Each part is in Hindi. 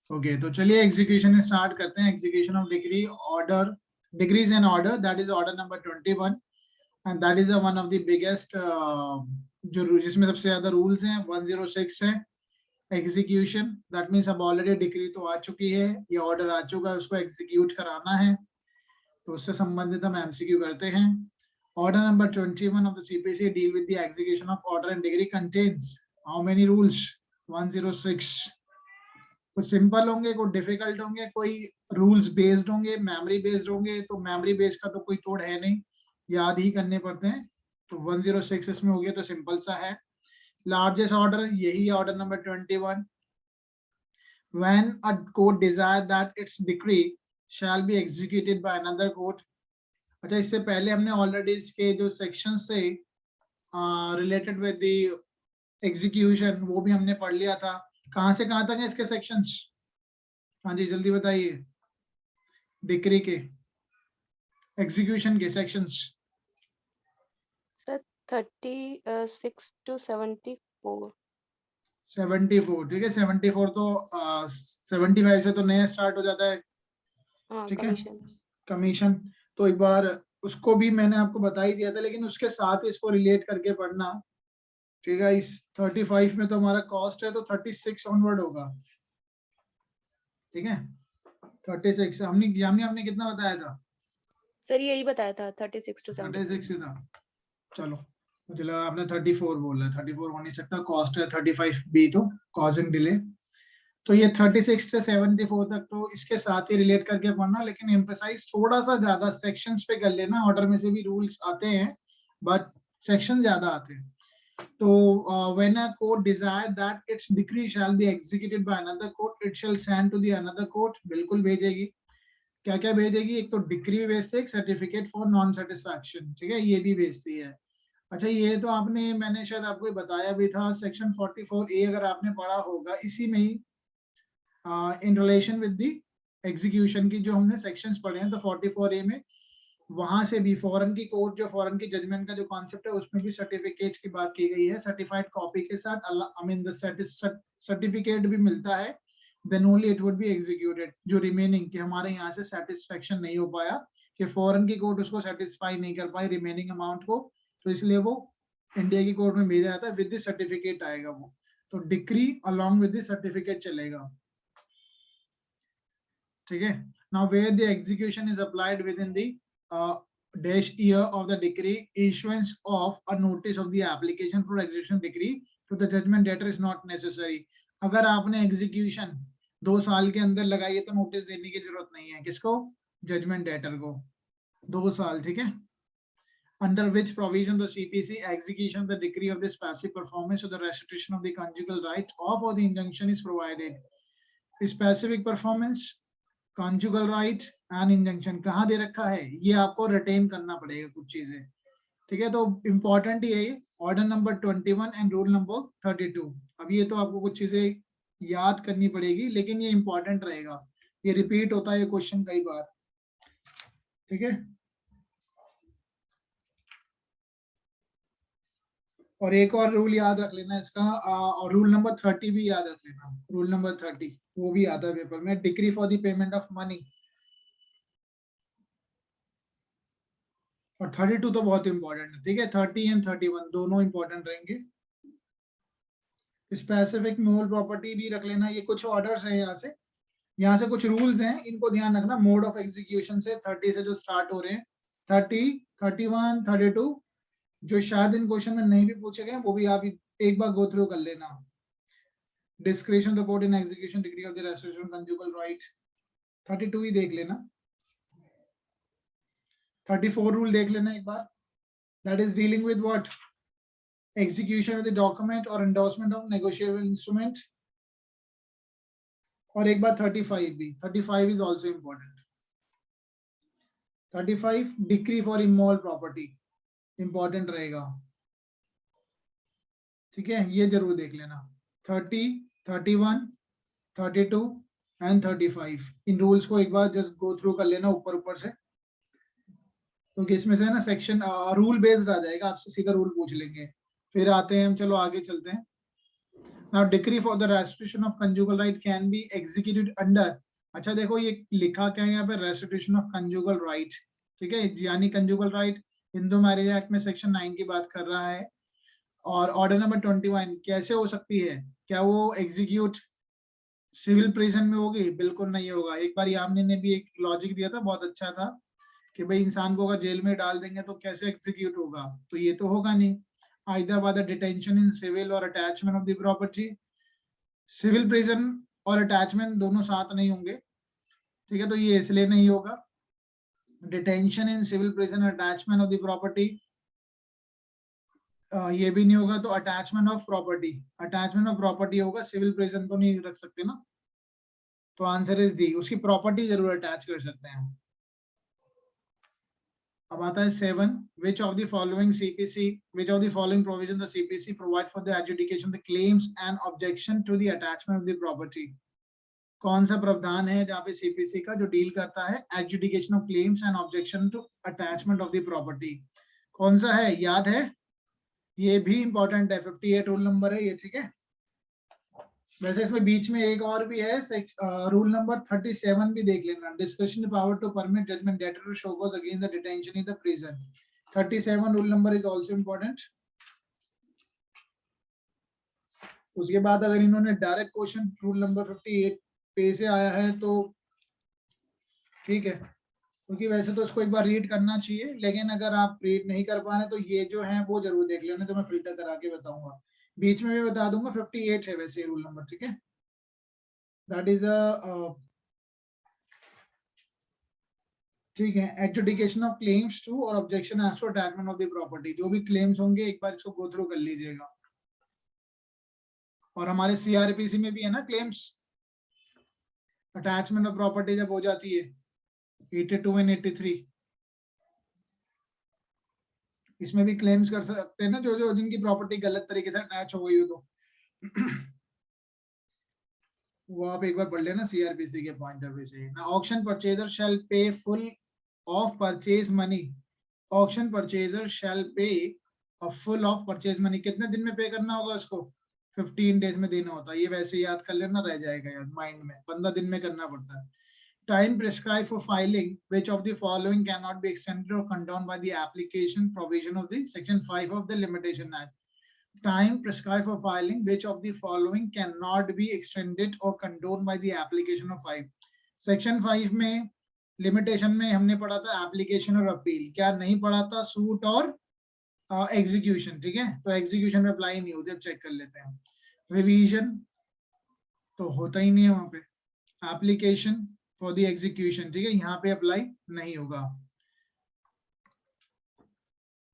ओके तो चलिए एग्जीक्यूशन स्टार्ट करते हैं। Execution of degree order, degrees and order, that is order number 21 and that is one of the biggest, जो जिसमें सबसे ज्यादा रूल्स हैं 106 है। एग्जीक्यूशन दैट मीन्स अब ऑलरेडी डिग्री तो आ चुकी है, ये ऑर्डर आ चुका है, उसको एग्जीक्यूट कराना है, तो उससे संबंधित हम एमसीक्यू करते हैं। Order number 21 of the CPC deal with the execution of order and degree contains how many rules? 106। कुछ सिंपल होंगे, कुछ डिफिकल्ट होंगे, कोई रूल्स बेस्ड होंगे, मेमोरी बेस्ड होंगे। तो मेमोरी बेस्ड का तो कोई तोड़ है नहीं, याद ही करने पड़ते हैं। तो 106 इसमें हो गया तो सिंपल सा है। लार्जेस्ट ऑर्डर यही है, order number 21। When a court desire that its decree shall be executed by another court। अच्छा, इससे पहले हमने ऑलरेडी इसके जो सेक्शन से रिलेटेड विद द एग्जीक्यूशन वो भी हमने पढ़ लिया था। कहां से कहां तक है इसके सेक्शंस? हाँ जी जल्दी बताइए, डिक्री के एग्जीक्यूशन के सेक्शंस। Sir 36 to 74। 74, ठीक है। 74 तो 75 से तो नया स्टार्ट हो जाता है, हाँ, ठीक है, कमीशन। कमीशन। तो एक बार उसको भी मैंने आपको बता ही दिया था, लेकिन उसके साथ इसको रिलेट करके पढ़ना, ठीक है। इस 35 में तो हमारा कॉस्ट है, तो 36 ऑनवर्ड होगा, ठीक है। 36 हमने कितना बताया था? सर यही बताया था 36 to 74। 36 ही था। चलो मुझे लगा आपने 34 बोला, 34 हो नहीं सकता, कॉस्ट है 35 बी, तो कॉजिंग डिले। तो ये 36 से 74 तक तो इसके साथ ही रिलेट करके पढ़ना, लेकिन एम्फेसाइज थोड़ा सा ज्यादा सेक्शंस पे कर लेना। ऑर्डर में से भी रूल्स आते हैं बट सेक्शन ज्यादा आते हैं। तो when a court desire that its decree shall be executed by another court, it shall send to the another court। बिल्कुल भेजेगी। क्या क्या भेजेगी? एक तो डिक्री भी भेजते, एक सर्टिफिकेट फॉर नॉन सेटिस्फैक्शन, ठीक है, ये भी भेजती है। अच्छा, ये तो आपने, मैंने शायद आपको बताया भी था, सेक्शन 44A अगर आपने पढ़ा होगा, इसी में ही in relation with the execution की जो हमने सेक्शंस पढ़े हैं, तो 44A में वहां से भी फॉरेन की कोर्ट, जो फॉरेन की जजमेंट का जो कॉन्सेप्ट है, उसमें भी सर्टिफिकेट की बात की गई है। सर्टिफाइड कॉपी के साथ आई मीन द सर्टिफिकेट भी मिलता है, then only it would be executed. जो रिमेनिंग कि हमारे यहाँ से सेटिस्फेक्शन नहीं हो पाया, कि फॉरेन की कोर्ट उसको सेटिस्फाई नहीं कर पाई रिमेनिंग अमाउंट को, तो इसलिए वो इंडिया की कोर्ट में भेजा जाता है, विद द सर्टिफिकेट आएगा वो। तो decree along with the certificate चलेगा, ठीक है। Now where the execution is applied within the dash year of the decree, issuance of a notice of the application for execution decree to the judgment debtor is not necessary। अगर आपने एग्जीक्यूशन 2 साल के अंदर लगाई है तो नोटिस देने की जरूरत नहीं है। किसको? जजमेंट डेटर को। 2 साल, ठीक है। Under which provision the CPC execution of the decree of this passive performance or the restitution of the conjugal right of or the injunction is provided। Specific performance, conjugal right and injunction कहाँ दे रखा है, ये आपको रिटेन करना पड़ेगा कुछ चीजें, ठीक है। तो इंपॉर्टेंट ही है ये order number 21 and rule number 32। अब ये तो आपको कुछ चीजें याद करनी पड़ेगी, लेकिन ये इंपॉर्टेंट रहेगा, ये रिपीट होता है ये क्वेश्चन कई बार, ठीक है। और एक और रूल याद रख लेना इसका, और रूल नंबर 30 भी याद रख लेना। रूल नंबर 30 वो भी आता है पेपर में, decree for the payment of money. और 32 तो बहुत इंपॉर्टेंट है, ठीक है। 30 एंड 31 दोनों इंपॉर्टेंट रहेंगे। स्पेसिफिक मूल प्रॉपर्टी भी रख लेना। ये कुछ ऑर्डर्स हैं, यहाँ से कुछ रूल्स हैं, इनको ध्यान रखना। मोड ऑफ एग्जीक्यूशन से 30 से जो स्टार्ट हो रहे हैं, 30, 31, 32, जो शायद इन क्वेश्चन में नहीं भी पूछे गए, वो भी आप एक बार गो थ्रू कर लेना। Discretion the court in execution decree of the restriction conjugal right, 32 ही देख लेना। 34 रूल देख लेना एक बार, that is dealing with what? execution of the document or endorsement of negotiable instrument। और एक बार 35 भी, 35 is also important। 35 decree for immoral property important रहेगा, ठीक है, ये जरूर देख लेना। 30, 31, 32 एंड 35 इन रूल्स को एक बार जस्ट गो थ्रू कर लेना ऊपर ऊपर से, क्योंकि इसमें से ना सेक्शन रूल बेस्ड आ जाएगा, आपसे सीधा रूल पूछ लेंगे। फिर आते हैं हम, चलो आगे चलते हैं। Now decree for the restitution of conjugal right can be executed under, अच्छा देखो ये लिखा क्या है यहाँ पे, रेस्टिट्यूशन ऑफ कंजुगल राइट, ठीक है, यानी conjugal right Hindu marriage act में सेक्शन 9 की बात कर रहा है। और ऑर्डर नंबर 21 कैसे हो सकती है, क्या वो एग्जीक्यूट सिविल प्रिजन में होगी? बिल्कुल नहीं होगा। एक बार यामिनी ने भी एक लॉजिक दिया था, बहुत अच्छा था, कि भाई इंसान को अगर जेल में डाल देंगे तो कैसे एग्जीक्यूट होगा, तो ये तो होगा नहीं। Either by the detention in civil और attachment of the property, civil prison और अटैचमेंट दोनों साथ नहीं होंगे, ठीक है, तो ये इसलिए नहीं होगा। Detention in civil prison, attachment of the property, ये भी नहीं होगा। तो attachment of property, attachment of property होगा, सिविल प्रिजन तो नहीं रख सकते ना, तो आंसर इज डी, उसकी प्रॉपर्टी जरूर अटैच कर सकते हैं। अब आता है 7, which of the following CPC, which of the following provision the CPC provide for the adjudication of the claims and objection to the attachment of the property? कौन सा प्रावधान है जहाँ पे CPC का जो डील करता है adjudication of claims and objection to attachment of the property? कौन सा है, याद है? ये भी इंपॉर्टेंट है, 58 रूल नंबर है ये, ठीक है। वैसे इसमें बीच में एक और भी है, रूल नंबर 37 भी देख लेना, discretionary power to permit judgment debtor to show cause against the detention in the prison. 37 rule number is also important. उसके बाद अगर इन्होंने डायरेक्ट क्वेश्चन रूल नंबर 58 पे से आया है तो ठीक है, क्योंकि वैसे तो इसको एक बार रीड करना चाहिए, लेकिन अगर आप रीड नहीं कर पा रहे तो ये जो है वो जरूर देख लेना, तो मैं फिल्टर करा के बताऊंगा, बीच में भी बता दूंगा। 58 है वैसे रूल नंबर, ठीक है, दैट इज अ, ठीक है, एडजुडिकेशन ऑफ क्लेम्स टू और objection as to attachment of the property, जो भी क्लेम्स होंगे एक बार इसको गो थ्रू कर लीजिएगा। और हमारे सीआरपीसी में भी है ना क्लेम्स, अटैचमेंट ऑफ प्रॉपर्टी जब हो जाती है 82 एंड 83, इसमें भी क्लेम्स कर सकते हैं ना, जो जो जिनकी प्रॉपर्टी गलत तरीके से अटैच हो गई हो तो वो आप एक बार पढ़ लेना सीआरपीसी के पॉइंट ऑफ व्यू से ना। Auction purchaser shall pay full of purchase money, auction purchaser shall pay a full of purchase money, कितने दिन में पे करना होगा उसको? 15 डेज में देना होता है। ये वैसे याद कर लेना, रह जाएगा याद माइंड में, 15 दिन में करना पड़ता है। Time prescribed for filing, which of the following cannot be extended or condoned by the application provision of the Section 5 of the Limitation Act? Time prescribed for filing, which of the following cannot be extended or condoned by the application of 5? Section 5 में लिमिटेशन में हमने पढ़ा था एप्लीकेशन और अपील, क्या नहीं पढ़ा था? सूट और एग्जीक्यूशन, ठीक है, तो एग्जीक्यूशन में अप्लाई नहीं होती, अब चेक कर लेते हैं। रिवीजन तो होता ही नहीं है वहां पे, एप्लीकेशन फॉर द एग्जीक्यूशन, ठीक है, यहाँ पे अप्लाई नहीं होगा,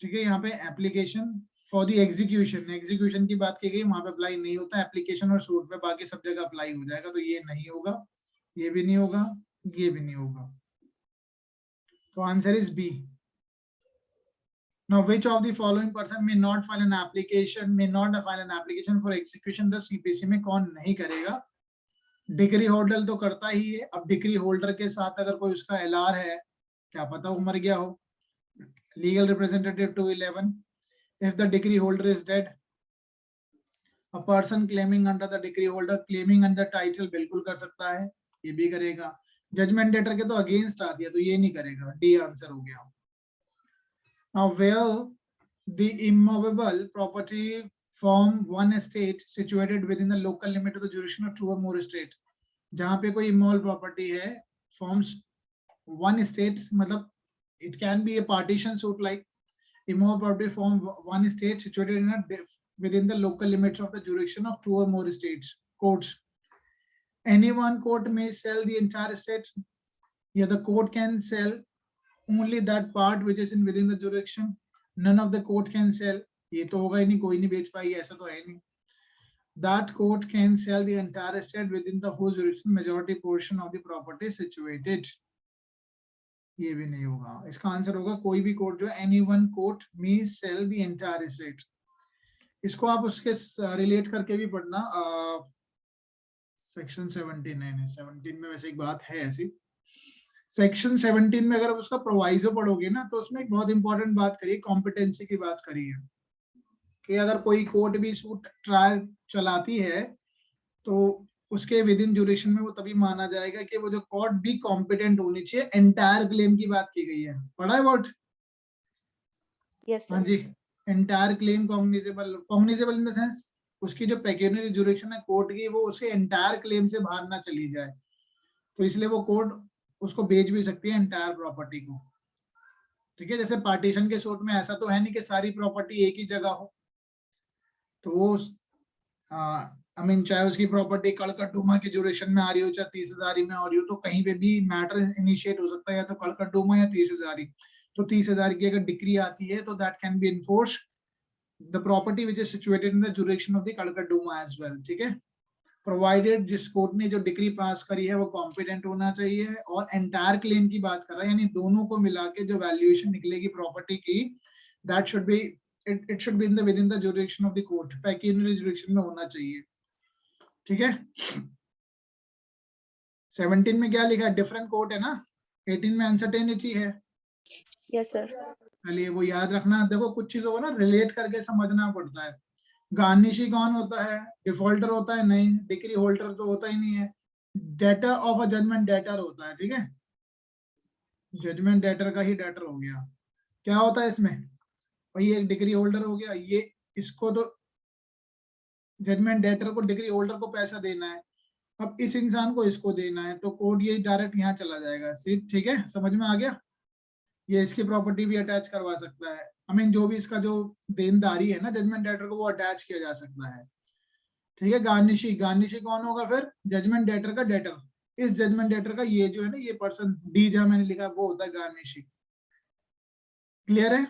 ठीक है, यहाँ पे application for the execution, execution की बात की गई, वहां पे अप्लाई नहीं होता, एप्लीकेशन और सूट पे बाकी सब जगह अप्लाई हो जाएगा, तो ये नहीं होगा, ये भी नहीं होगा, ये भी नहीं होगा, तो answer is B. Now, which of the following person may not file an application for execution? The CPC में कौन नहीं करेगा? डिग्री होल्डर तो करता ही है। अब डिग्री होल्डर के साथ अगर कोई उसका एलआर है, क्या पता वो मर गया हो, legal representative to 11, if the degree holder is dead, a person claiming under the degree holder claiming under title बिल्कुल कर सकता है, ये भी करेगा। जजमेंट डेटर के तो अगेंस्ट आ दिया, तो ये नहीं करेगा, डी आंसर हो गया। Now, where the immovable property form one estate situated within the local limit of the jurisdiction of two or more state, जहाँ पे कोई immovable property है forms one state, मतलब it can be a partition suit, like immovable property form one state situated in a within the local limits of the jurisdiction of two or more states courts. Any one court may sell the entire estate. Yeah, the court can sell only that part which is in within the jurisdiction. None of the court can sell. ये तो होगा ही नहीं, कोई नहीं बेच पाएगी, ऐसा तो है नहीं। That court can sell the entire estate within the whole jurisdiction, majority portion of the property situated. ये भी नहीं होगा, इसका आंसर होगा कोई भी कोर्ट जो एनी वन कोर्ट में सेल द एंटायर एसेट। इसको आप उसके रिलेट करके भी पढ़ना, सेक्शन 17 है, 17 में वैसे एक बात है ऐसी, सेक्शन 17 में अगर आप उसका प्रोवाइजो पढ़ोगे ना, तो उसमें एक बहुत इंपॉर्टेंट बात करिए, कॉम्पिटेंसी की बात करिए। कि अगर कोई कोर्ट भी सूट ट्रायल चलाती है तो उसके विद इन ड्यूरेशन में वो तभी माना जाएगा कि वो जो कोर्ट भी कॉम्पिटेंट होनी चाहिए। एंटायर क्लेम की बात की गई है, पढ़ा है वर्ड? यस हाँ सर। जी, entire claim cognizable, cognizable in the sense उसकी जो पेक्यूनियरी ड्यूरेशन है कोर्ट की वो उसके एंटायर क्लेम से बाहर ना चली जाए, तो इसलिए वो कोर्ट उसको बेच भी सकती है एंटायर प्रॉपर्टी को। ठीक है, जैसे पार्टीशन के सूट में ऐसा तो है नहीं कि सारी प्रॉपर्टी एक ही जगह हो, तो वो आई मीन चाहे उसकी प्रॉपर्टी कड़कड़डूमा की ड्यूरेशन में आ रही हो चाहे 30,000 में आ रही हो, तो कहीं पे भी मैटर इनिशिएट हो सकता है, या तो कड़कड़डूमा या 30,000। तो 30,000 की अगर डिक्री आती है तो that can be enforce the property which is situated in the duration of the Karkardooma as well. ठीक है, प्रोवाइडेड जिस कोर्ट ने जो डिग्री पास करी है वो कॉम्पिटेंट होना चाहिए, और एंटायर क्लेम की बात कर रहा है, यानी दोनों को मिला के जो वैल्यूएशन निकलेगी प्रॉपर्टी की, that should be it should be in the within the jurisdiction of the court, pecuniary jurisdiction में होना चाहिए। ठीक है, 17 में क्या लिखा है? डिफरेंट कोर्ट है ना, 18 में अनसर्टेनिटी है। Yes sir. चलिए वो याद रखना। देखो कुछ चीजों को ना रिलेट करके समझना पड़ता है। गार्निशी कौन होता है? डिफॉल्टर होता है? नहीं। डिक्री होल्डर तो होता ही नहीं है। Debtor of a judgment debtor होता है। ठीक है, जजमेंट डेटर का ही डेटर हो गया। क्या होता है इसमें? भाई एक डिग्री होल्डर हो गया, ये इसको तो जजमेंट डेटर को डिग्री होल्डर को पैसा देना है, अब इस इंसान को इसको देना है, तो कोड ये डायरेक्ट यहाँ चला जाएगा। ठीक है, समझ में आ गया? ये इसकी प्रॉपर्टी भी अटैच करवा सकता है। आई मीन जो भी इसका जो देनदारी है ना जजमेंट डेटर को, वो अटैच किया जा सकता है। ठीक है, गार्निशी, गार्निशी कौन होगा फिर? जजमेंट डेटर का डेटर। इस जजमेंट डेटर का ये जो है ना, ये पर्सन डी जहां मैंने लिखा वो होता है गार्निशी। क्लियर है?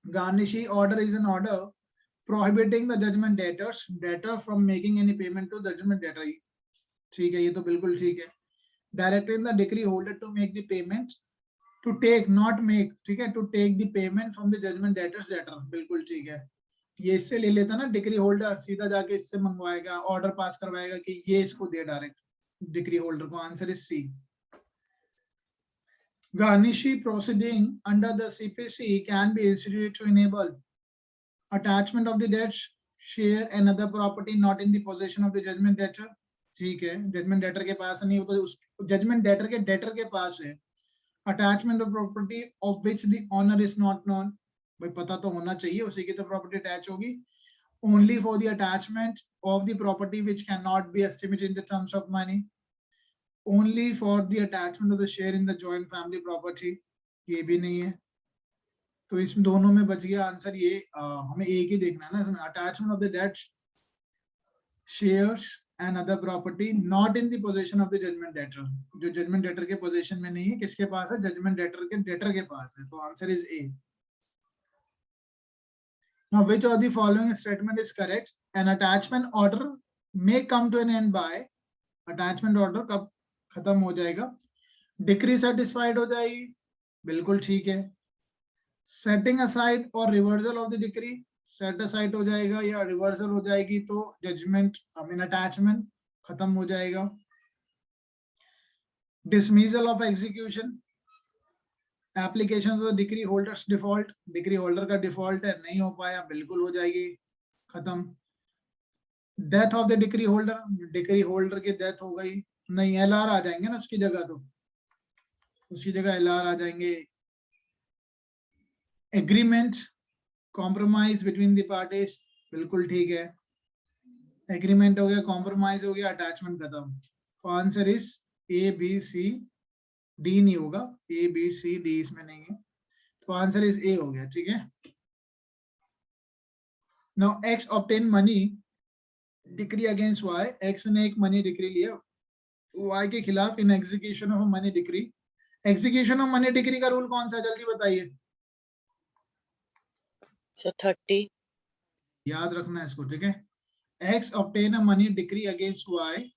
Garnishee order is an order prohibiting the judgment debtor from making any payment to judgment debtor. ठीक है, ये तो बिल्कुल ठीक है। Directing the decree holder to make the payment, to take not make, ठीक है, to take the payment from the judgment debtor's debtor, बिल्कुल ठीक है। ये इससे ले लेता ना डिक्री होल्डर, सीधा जाके इससे मंगवाएगा, ऑर्डर पास करवाएगा कि ये इसको दे डायरेक्ट डिक्री होल्डर को। Answer is C. Garnishi proceeding under the CPC can be instituted to enable attachment of the debt, share and other property not in the possession of the judgment debtor। ठीक है, जजमेंट डेटर के पास नहीं, तो उस जजमेंट डेटर के पास है। Attachment of property of which the owner is not known, भाई पता तो होना चाहिए, उसी की तो प्रॉपर्टी अटैच होगी। Only for the attachment of the property which can not be estimated in the terms of money, only for the attachment of the share in the joint family property, ये भी नहीं है। तो इसमें दोनों में बच गया आंसर ये। हमें एक ही देखना है ना इसमें, attachment of the debt, shares and other property not in the position of the judgment debtor, जो जजमेंट डेटर के पोजीशन में नहीं है, किसके पास है? जजमेंट डेटर के पास है। तो answer is A. Now which of the following statement is correct? An attachment order may come to an end by, attachment order कब खत्म हो जाएगा? डिक्री सेटिस्फाइड हो जाएगी, बिल्कुल ठीक है। सेटिंग असाइड और reversal of the decree, set aside हो जाएगा या रिवर्सल हो जाएगी तो जजमेंट आई मीन अटैचमेंट खत्म हो जाएगा। Dismissal of execution, application of decree holders default, decree holder का डिफॉल्ट है, नहीं हो पाया, बिल्कुल हो जाएगी, खत्म। Death of the decree holder, decree holder की डेथ हो गई, नहीं, एलआर आ जाएंगे ना उसकी जगह, तो उसकी जगह एलआर आ जाएंगे। Agreement, compromise between the parties, बिल्कुल ठीक है, एग्रीमेंट हो गया, कॉम्प्रोमाइज हो गया, अटैचमेंट खत्म। तो answer is A B C D, नहीं होगा, ए बी सी डी इसमें नहीं है, तो आंसर इज ए हो गया। ठीक है, now X obtain money decree against Y, X ने एक मनी डिक्री लिया वाई के खिलाफ in execution of money decree. Execution of money decree का रूल कौन सा, जल्दी बताइए। सर 30। याद रखना है इसको। ठीक है, X obtain a money decree against Y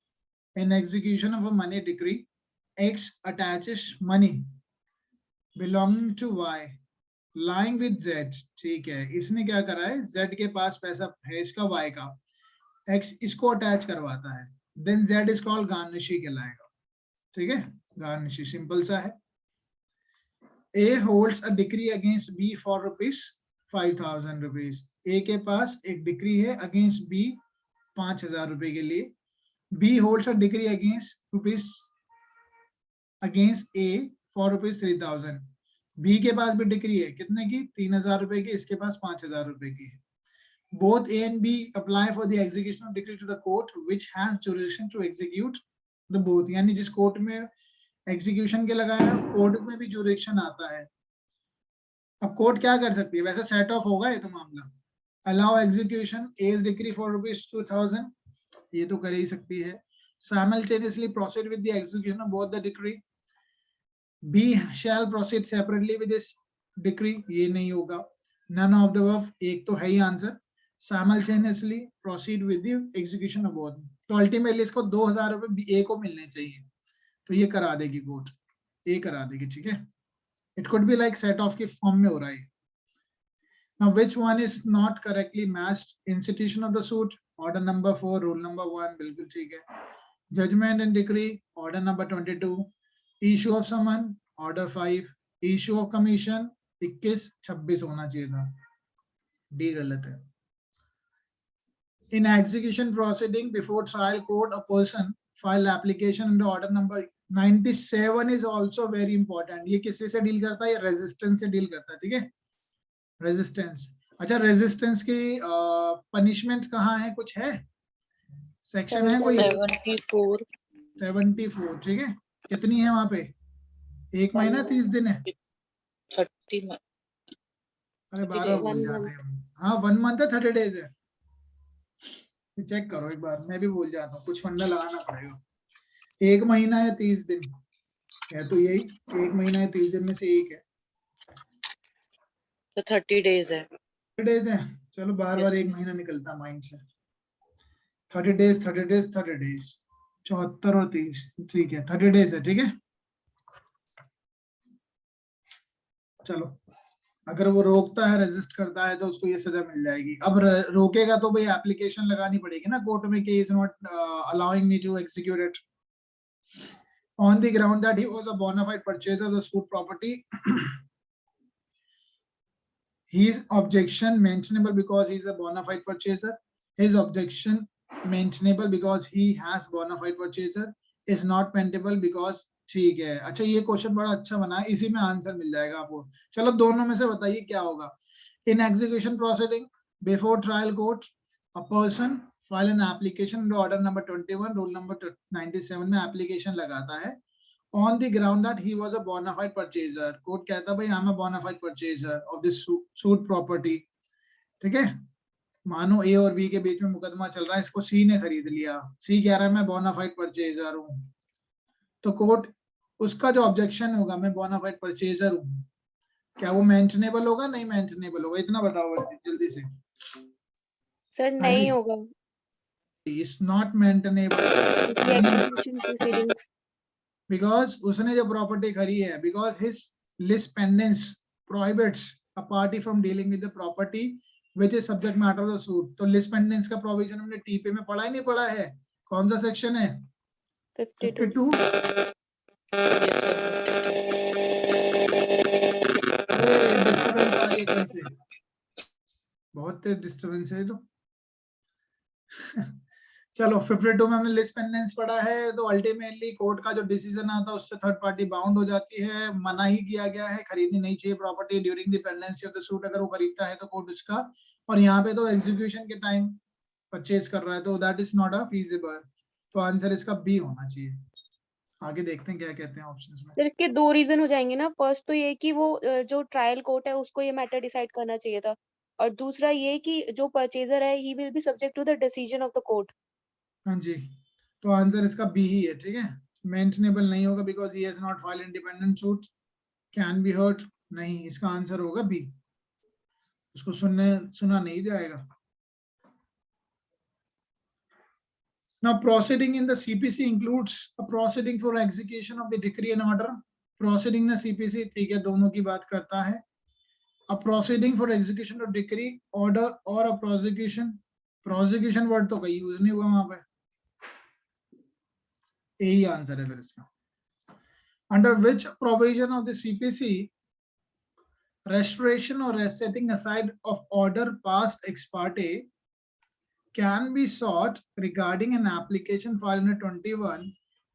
in execution of a money decree, X attaches money belonging to Y lying with Z। ठीक है, इसने क्या करा है, Z के पास पैसा है इसका Y का, X इसको अटैच करवाता है, then Z is called garnishi कहलाएगा। ठीक है, garnishi सिंपल सा है। A holds a decree against B for ₹5,000। ए के पास एक डिक्री है अगेंस्ट बी 5,000 रुपए के लिए. B holds a decree against A for rupees 3,000. B के पास भी डिक्री है कितने की? 3,000 रुपए की. इसके पास 5,000 रुपए की है. Both A and B apply for the execution of decree to the court which has jurisdiction to execute the both. यानी जिस कोर्ट में एग्जीक्यूशन के लगाया कोर्ट में भी जुरिडिक्शन आता है. अब कोर्ट क्या कर सकती है? वैसे सेट ऑफ होगा ये तो मामला. Allow execution as decree for rupees 2,000, ये तो कर ही सकती है. Simultaneously proceed with the execution of both the decree. B shall proceed separately with this decree, ये नहीं होगा. None of the above, एक तो है ही answer. Simultaneously proceed with the execution of both. तो अल्टीमेटली इसको 2,000 रुपए ए को मिलने चाहिए, तो ये करा देगी कोर्ट, ए करा देगी. ठीक है, it could be like set of की फॉर्म में हो रहा है. Now which one is not correctly matched? Institution of the suit, order number 4, rule number 1, बिल्कुल ठीक है. Judgment and decree, order number 22. Issue of summon, order 5. Issue of commission 21-26 होना चाहिए था. डी गलत है. In execution proceeding before trial court, a person file application under order number 97 is also very important. ये किससे से डील करता है? ये रेजिस्टेंस से डील करता है. ठीक है, रेजिस्टेंस. अच्छा, रेजिस्टेंस की पनिशमेंट कहाँ है? कुछ है सेक्शन है कोई? 74. ठीक है, कितनी है वहां पे? 1 महीना 30 दिन है. 30. अरे 12 बोल जाते हैं. हाँ 1 मंथ है, 30 डेज है. चेक करो एक बार, मैं भी भूल जाता हूँ, कुछ फंडा लगाना पड़ेगा. 1 महीना है 30 दिन है, तो यही 1 महीना है 30 दिन में से एक है, तो 30 डेज है. 30 डेज है. चलो बार बार 1 महीना निकलता माइंड से. 30 डेज 30 डेज 30 डेज 74 और 30. ठीक है, 30 डेज है. ठीक है, चलो. अगर वो रोकता है, रेजिस्ट करता है, तो उसको ये सजा मिल जाएगी. अब रोकेगा तो भाई एप्लीकेशन लगानी पड़ेगी ना कोर्ट में कि is not allowing me to execute it on the ground that he was a bona fide purchaser of the suit property. His objection mentionable because he is a bona fide purchaser. His objection mentionable because he has bona fide purchaser is not pendable because. ठीक है. अच्छा, ये क्वेश्चन बड़ा अच्छा बना है, इसी में आंसर मिल जाएगा आपको. चलो दोनों में से बताइए क्या होगा. In execution proceeding before trial court, a person file an application order number 21 rule number 97 में एप्लीकेशन लगाता है on the ground that he was a bona fide purchaser. Court कहता है भाई I'm a bona fide purchaser of this suit property. ठीक है, मानो ए और बी के बीच में मुकदमा चल रहा है, इसको सी ने खरीद लिया. सी कह रहा है मैं bona fide purchaser हूँ, तो कोर्ट उसका जो ऑब्जेक्शन होगा मैं bona fide purchaser हूँ, क्या वो मेंशनेबल होगा? नहीं मेंशनेबल होगा. इतना बताओ जल्दी से. सर नहीं होगा. It's not maintainable Execution proceedings. because उसने जो प्रॉपर्टी खरी है, because his lis pendens prohibits a party from dealing with the property which is subject matter of the suit. तो lis pendens का प्रोविजन हमने टीपी में पढ़ा ही नहीं पढ़ा है. कौन सा सेक्शन है? 52. डिस्टर्बेंस आ रही है कहीं से, बहुत तेज डिस्टर्बेंस है तो. चलो 52 में हमने लिस्ट पेंडेंस पढ़ा है. तो अल्टीमेटली कोर्ट का जो डिसीजन आता है उससे थर्ड पार्टी बाउंड हो जाती है. मना ही किया गया है, खरीदनी नहीं चाहिए property during the pendency of the suit. अगर वो खरीदता है तो कोर्ट उसका, और यहाँ पे तो एग्जीक्यूशन के टाइम परचेज कर रहा है, तो that is not a feasible. तो आंसर इसका बी होना चाहिए. आगे देखते हैं क्या कहते हैं ऑप्शंस में. सर इसके 2 रीजन हो जाएंगे ना. फर्स्ट तो ये कि वो जो ट्रायल कोर्ट है उसको ये मैटर डिसाइड करना चाहिए था, और दूसरा ये कि जो परचेजर है he will be subject to the decision of the court. हाँ जी, तो आंसर इसका बी ही है. ठीक है, मेंशनेबल नहीं होगा because he has not filed independent suit. Can be heard नहीं, इसका आंसर होगा बी. उसको सुना नहीं जाएगा. Now proceeding in the CPC includes a proceeding for execution of the decree and order. Proceeding in CPC ठीक है, दोनों की बात करता है. A proceeding for execution of decree, order or a prosecution. Prosecution word तो कहीं यूज नहीं हुआ वहां पे. यही आंसर है फिर इसका. Under which provision of the CPC restoration or setting aside of order passed ex parte can be sought regarding an application filed under 21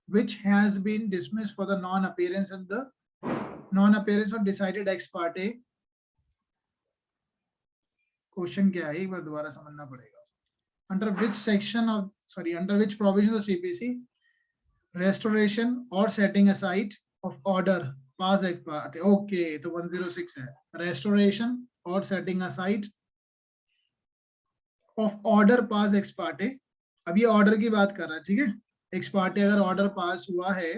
which has been dismissed for the non-appearance or decided ex parte. Question क्या है, एक बार दोबारा समझना पड़ेगा. Under which section of under which provision of CPC restoration or setting aside of order pass ex parte. Okay, तो 106 है. Restoration or setting aside of order pass ex parte. अब ये ऑर्डर की बात कर रहा है, ठीक है. एक्स पार्टी अगर ऑर्डर पास हुआ है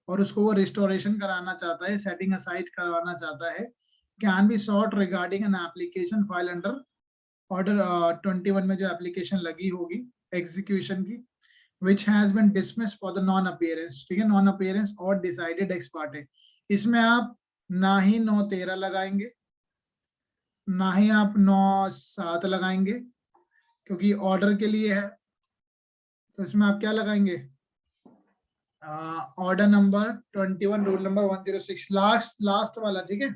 और उसको वो रिस्टोरेशन कराना चाहता है, सेटिंग असाइड करवाना चाहता है, can be sought regarding an application file under order 21 में जो एप्लीकेशन लगी होगी एग्जीक्यूशन की, which has been dismissed for the non appearance. ठीक है, नॉन अपीयरेंस और डिसाइडेड एक्स पार्टी. इसमें आप ना ही 9-13 लगाएंगे, ना ही आप 9-7 लगाएंगे, क्योंकि ऑर्डर के लिए है. तो इसमें आप क्या लगाएंगे, order number 21 rule number 106 last वाला. ठीक है,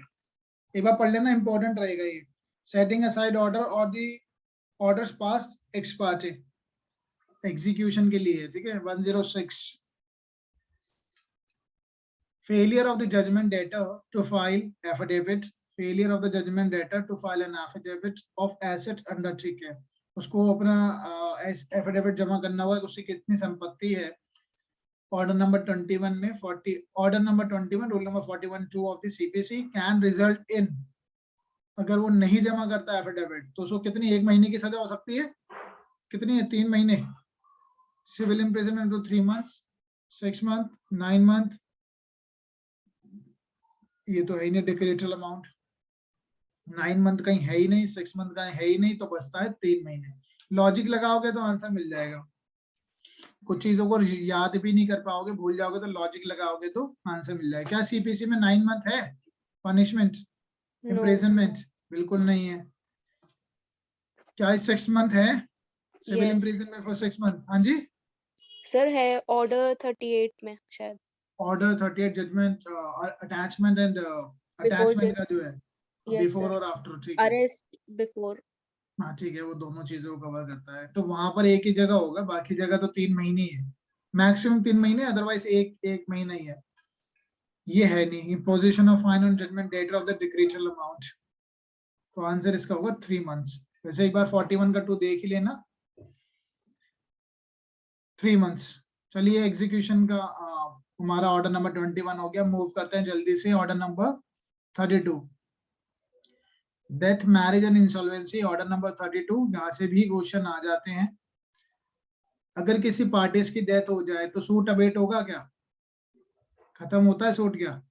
एक बार पढ़ लेना, इंपॉर्टेंट रहेगा ये. सेटिंग असाइड ऑर्डर और the orders passed ex parte execution के लिए. ठीक है, 106. Failure of the judgment debtor to file affidavit. Failure of the judgment debtor to file an affidavit of assets under. ठीक है, उसको अपना एफिडेविट जमा करना हुआ, उसकी कितनी संपत्ति है. ऑर्डर नंबर 21 में order number 21 rule number 41(2) of the CPC can result in. अगर वो नहीं जमा करता एफिडेविट तो उसको कितनी, 1 महीने की सजा हो सकती है. कितनी है, 3 महीने. Civil imprisonment to 3 months, 6 months, 9 months. ये तो है ही नहीं डिक्रेटल अमाउंट. 9 months कहीं है ही नहीं, 6 months कहीं है ही नहीं, तो बचता है 3 महीने. लॉजिक लगाओगे तो आंसर मिल जाएगा. कुछ चीजों को याद भी नहीं कर पाओगे, भूल जाओगे, तो लॉजिक लगाओगे तो आंसर मिल जाएगा. क्या सीपीसी में 9 months है पनिशमेंट, इम्प्रिजनमेंट? बिल्कुल नहीं है. क्या 6 months है सिविल इम्प्रिजनमेंट फॉर 6 months? हाँ जी सर है, ऑर्डर 38 में शायद. Order 38 judgment attachment and attachment का जो है बिफोर और आफ्टर. ठीक है, अरेस्ट बिफोर. हाँ ठीक है, वो दोनों चीजों को कवर करता है. तो वहां पर एक ही जगह होगा, बाकी जगह तो 3 महीने ही है, मैक्सिमम 3 महीने, अदरवाइज एक महीना ही है. ये है नहीं. Imposition of fine on judgement debtor of the decretal amount. तो आंसर इसका होगा 3 months. वैसे एक बार 41 का 2 देख ही लेना, 3 months. चलिए, एग्जीक्यूशन का हमारा ऑर्डर नंबर 21 हो गया. मूव करते हैं जल्दी से order number 32. Death, marriage and insolvency. Order number 32, यहाँ से भी क्वेश्चन आ जाते हैं. अगर किसी पार्टीज की डेथ हो जाए तो सूट अबेट होगा क्या? खत्म होता है सूट? क्या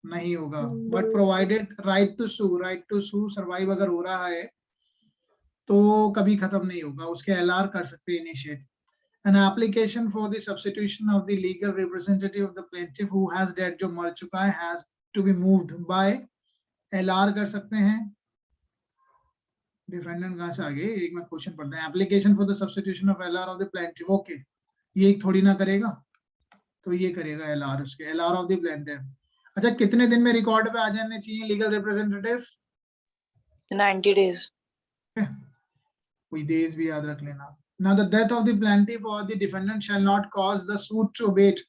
नहीं होगा. But provided right to sue survive अगर हो रहा है तो कभी खत्म नहीं होगा, उसके एलआर कर सकते हैं initiate. An application for the substitution of the legal representative of the plaintiff who has died, जो मर चुका है, has to be moved by LR कर सकते हैं. डिफेंडेंट कहाँ से आ गए, एक में क्वेश्चन पढ़ते हैं. Application for the substitution of LR of the plaintiff. Okay, ये थोड़ी ना करेगा, तो ये करेगा LR, उसके LR ऑफ द प्लेंटिफ. अच्छा, कितने दिन में रिकॉर्ड पे आ जाने चाहिए लीगल रिप्रेजेंटेटिव? 90 days. कोई डेज भी याद रख लेना. Now the death of the plaintiff or the defendant shall not cause the suit to abate.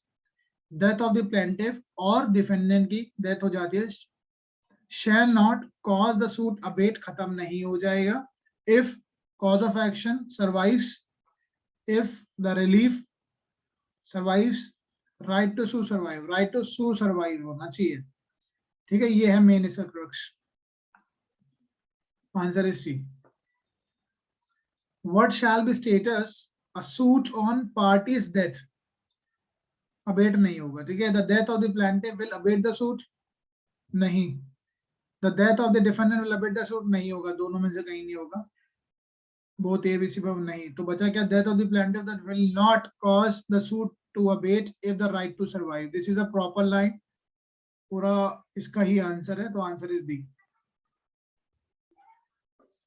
Death of the plaintiff और defendant की death हो जाती है, shall not cause the suit abate, खत्म नहीं हो जाएगा. If cause of action survives, if the relief survives, right to sue survive. Right to sue survive होना चाहिए. ठीक है, ये है मेन इसका crux. Answer is C. What shall be status a suit on party's death? Abate नहीं होगा. ठीक है, the death of the plaintiff will abate the suit? नहीं. The death of the defendant will abate the suit? नहीं होगा. दोनों में से कहीं नहीं होगा. both A, B, C नहीं. तो बचा क्या? death of the plaintiff that will not cause the suit to abate if the right to survive. This is a proper line. पूरा इसका ही आंसर है, तो answer is D.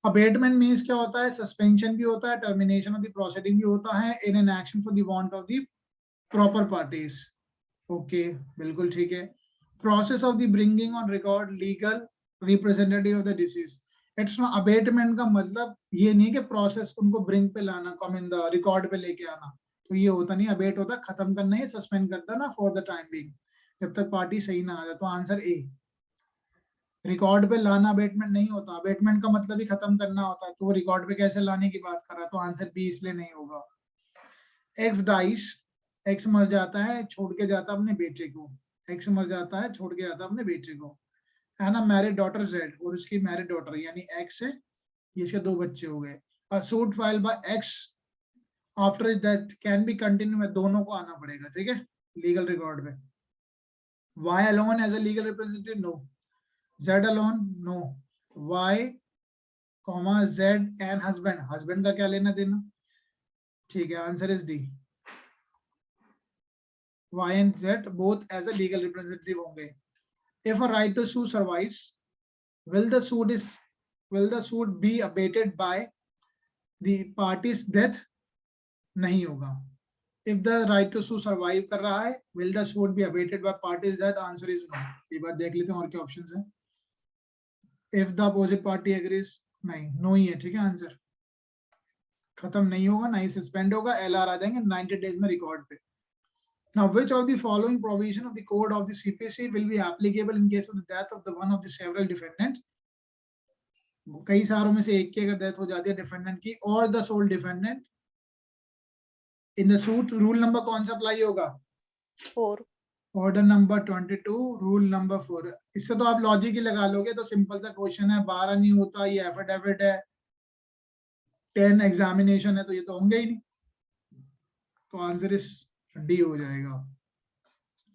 Abatement means क्या होता है? सस्पेंशन भी होता है, टर्मिनेशन ऑफ द प्रोसीडिंग भी होता है, in an action for the want of the proper parties. Okay, बिल्कुल ठीक है. Process of the bringing on record legal representative of the deceased. It's not abatement का मतलब ये नहीं कि प्रोसेस उनको ब्रिंक पे लाना, कम इन द रिकॉर्ड पे लेके आना, तो ये होता नहीं। अबेट होता खत्म करना है, सस्पेंड करता ना फॉर द टाइम बीइंग, जब तक पार्टी सही ना आ जाए। तो आंसर ए। रिकॉर्ड पे लाना अबेटमेंट नहीं होता, अबेटमेंट का मतलब ही खत्म करना होता है, तो वो रिकॉर्ड पे कैसे लाने की बात कर रहा है, तो आंसर बी इसलिए नहीं होगा। एक्स डाइस, एक्स मर जाता है छोड़ के जाता अपने बेटे को, एक्स मर जाता है छोड़ के जाता अपने बेटे को, है ना। मैरिड डॉटर जेड, और उसकी मैरिड डॉटर यानी एक्स है, ये इसके 2 बच्चे हो गए। A suit file by X after that can be continue, में दोनों को आना पड़ेगा, ठीक है, लीगल रिकॉर्ड पे। Y alone as a legal representative, no. Z alone, no. Y, comma Z and husband, husband का क्या लेना देना, ठीक है, answer is D. Y and Z both as a legal representative होंगे। If a right to sue survives, will the suit be abated by the party's death? नहीं होगा। If the right to sue survive कर रहा है, will the suit be abated by party's death? Answer is no। एक बार देख लेते हैं और क्या ऑप्शंस हैं। If the opposite party agrees, नहीं, नो ही है, ठीक है, आंसर खत्म नहीं होगा, ना ही सस्पेंड होगा, LR आ जाएंगे 90 डेज में रिकॉर्ड पे। Now, which of the following provision of the code of the CPC will be applicable in case of the death of the one of the several defendants? कई सारों में से एक की अगर डेथ हो जाती है डिफेंडेंट की, और the sole defendant in the suit, rule number कौन सा अप्लाई होगा? 4। Order number 22, rule number 4। इससे तो आप लॉजिक ही लगा लोगे, तो सिंपल सा क्वेश्चन है, 12 नहीं होता, ये एफिडेविट है, 10 एग्जामिनेशन है, तो ये तो होंगे ही नहीं, तो आंसर इस डी हो जाएगा।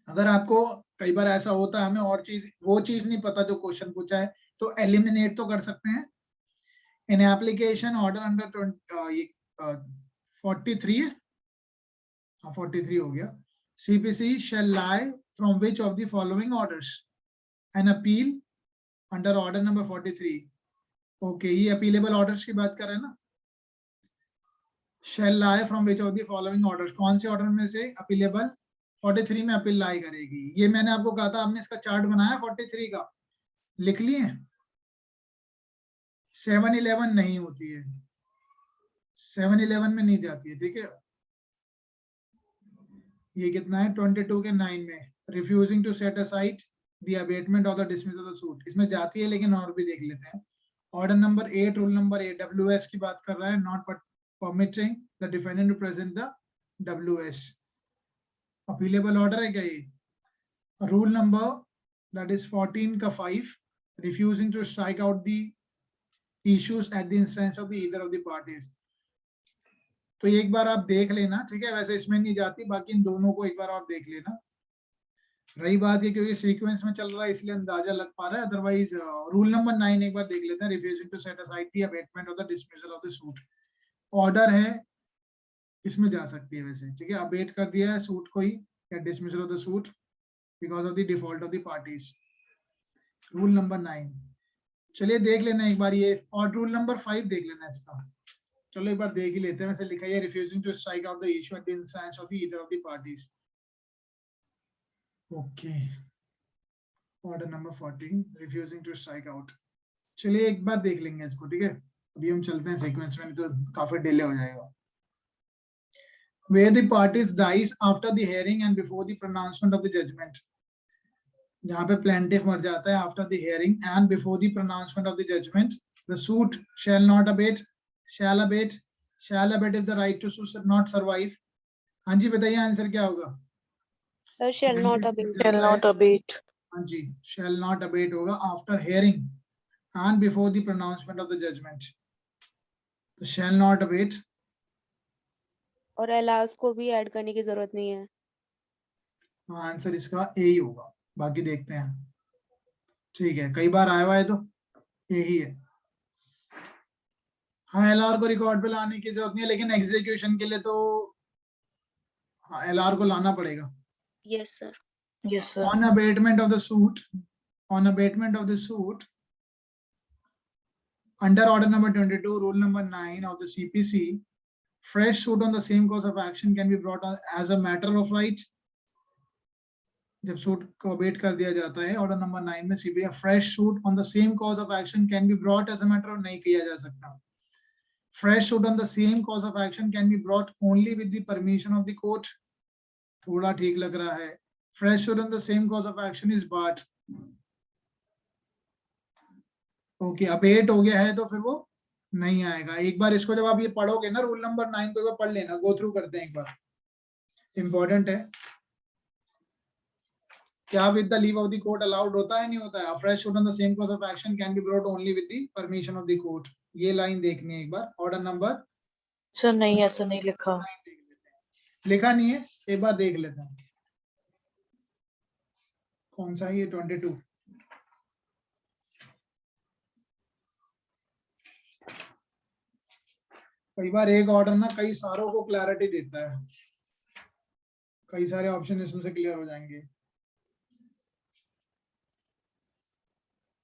अगर आपको कई बार ऐसा होता है हमें और चीज वो चीज नहीं पता जो क्वेश्चन पूछा है, तो एलिमिनेट तो कर सकते हैं। इन एप्लीकेशन ऑर्डर अंडर 43 है, 43 हो गया। CPC shall lie from which of the following orders? An appeal under order number 43। Okay, ये अपीलेबल ऑर्डर्स की बात कर रहे हैं ना। shall lie from which of the following orders, कौन से ऑर्डर में से अपीलेबल 43 में अपील लाई करेगी? ये मैंने आपको कहा था, आपने इसका चार्ट बनाया 43 का, लिख लिए। 7-11 नहीं होती है, 7-11 में नहीं जाती है, ठीक है। ये कितना है 22 के 9 में, refusing to set aside the abatement of the dismissal of the suit, इसमें जाती है, लेकिन और भी देख लेते हैं। Order number 8, rule number 8 WS की बात कर रहा है, not permitting the defendant to present the WS। Appealable order है क्या ये? रूल नंबर दैट इज 14 का 5, refusing to strike out the issues at the instance of either of the parties. तो एक बार आप देख लेना, ठीक है, वैसे इसमें नहीं जाती, बाकी इन दोनों को एक बार और देख लेना। रही बात ये क्योंकि सीक्वेंस में चल रहा है इसलिए अंदाजा लग पा रहा है, अदरवाइज रूल नंबर 9 एक बार देख लेते हैं, refusing to set aside the abatement of the dismissal of the suit. Order है, इसमें जा सकती है वैसे, ठीक है, अबेट कर दिया है सूट को ही, या dismissal of the suit because of the default of the parties, rule number 9। चलिए देख लेना एक बार ये, और रूल नंबर 5 देख लेना इसका। चलो एक बार देख ही लेते हैं, वैसे लिखा है refusing to strike out the issue at the instance of either of the parties. Okay, order number 14, refusing to strike out. चलिए एक बार देख लेंगे इसको, ठीक है, अभी हम चलते हैं सीक्वेंस में, नहीं तो काफी डिले हो जाएगा। Where the parties dies after the hearing and before the pronouncement of the judgment, जहाँ पे plaintiff मर जाता है after the hearing and before the pronouncement of the judgment, the suit shall not abate, shall abate, shall abate if the right to sue not survive। हाँ जी बताइए आंसर क्या होगा? Shall not abate। Shall not abate। हाँ जी, shall not abate होगा after hearing and before the pronouncement of the judgment, तो shall not abate। और allows को भी ऐड करने की जरूरत नहीं है। आंसर इसका ए ही होगा, बाकी देखते हैं, ठीक है, कई बार आया हुआ है तो यही है। हाँ, LR को रिकॉर्ड पे लाने की जरूरत नहीं है, लेकिन एग्जीक्यूशन के लिए तो हाँ LR को लाना पड़ेगा। Yes sir। Yes sir। On abatement of the suit, on abatement of the suit under order number 22, rule number 9 of the CPC, fresh suit on the same cause of action can be brought on as a matter of right। जब सूट को अबेट कर दिया जाता है, ऑर्डर नंबर 9 में CBI fresh suit on the same cause of action can be brought as a matter of, नहीं किया जा सकता। Fresh suit on the same cause of action can be brought only with the permission of the court. थोड़ा ठीक लग रहा है। Fresh suit on the same cause of action is barred. Okay, abate हो गया है तो फिर वो नहीं आएगा। एक बार इसको जब आप ये पढ़ोगे ना, रूल नंबर 9 को एक बार पढ़ लेना, गो थ्रू करते हैं एक बार, इंपॉर्टेंट है। क्या with the leave of the court allowed होता है, नहीं होता है? Fresh suit on the same cause of action can be brought only with the permission of the court. ये लाइन देखनी है एक बार, ऑर्डर नंबर सर नहीं, ऐसा नहीं लिखा। लिखा नहीं है, एक बार देख लेते हैं कौन सा है ये। 22 कई बार एक ऑर्डर ना कई सारों को क्लैरिटी देता है, कई सारे ऑप्शन इसमें से क्लियर हो जाएंगे।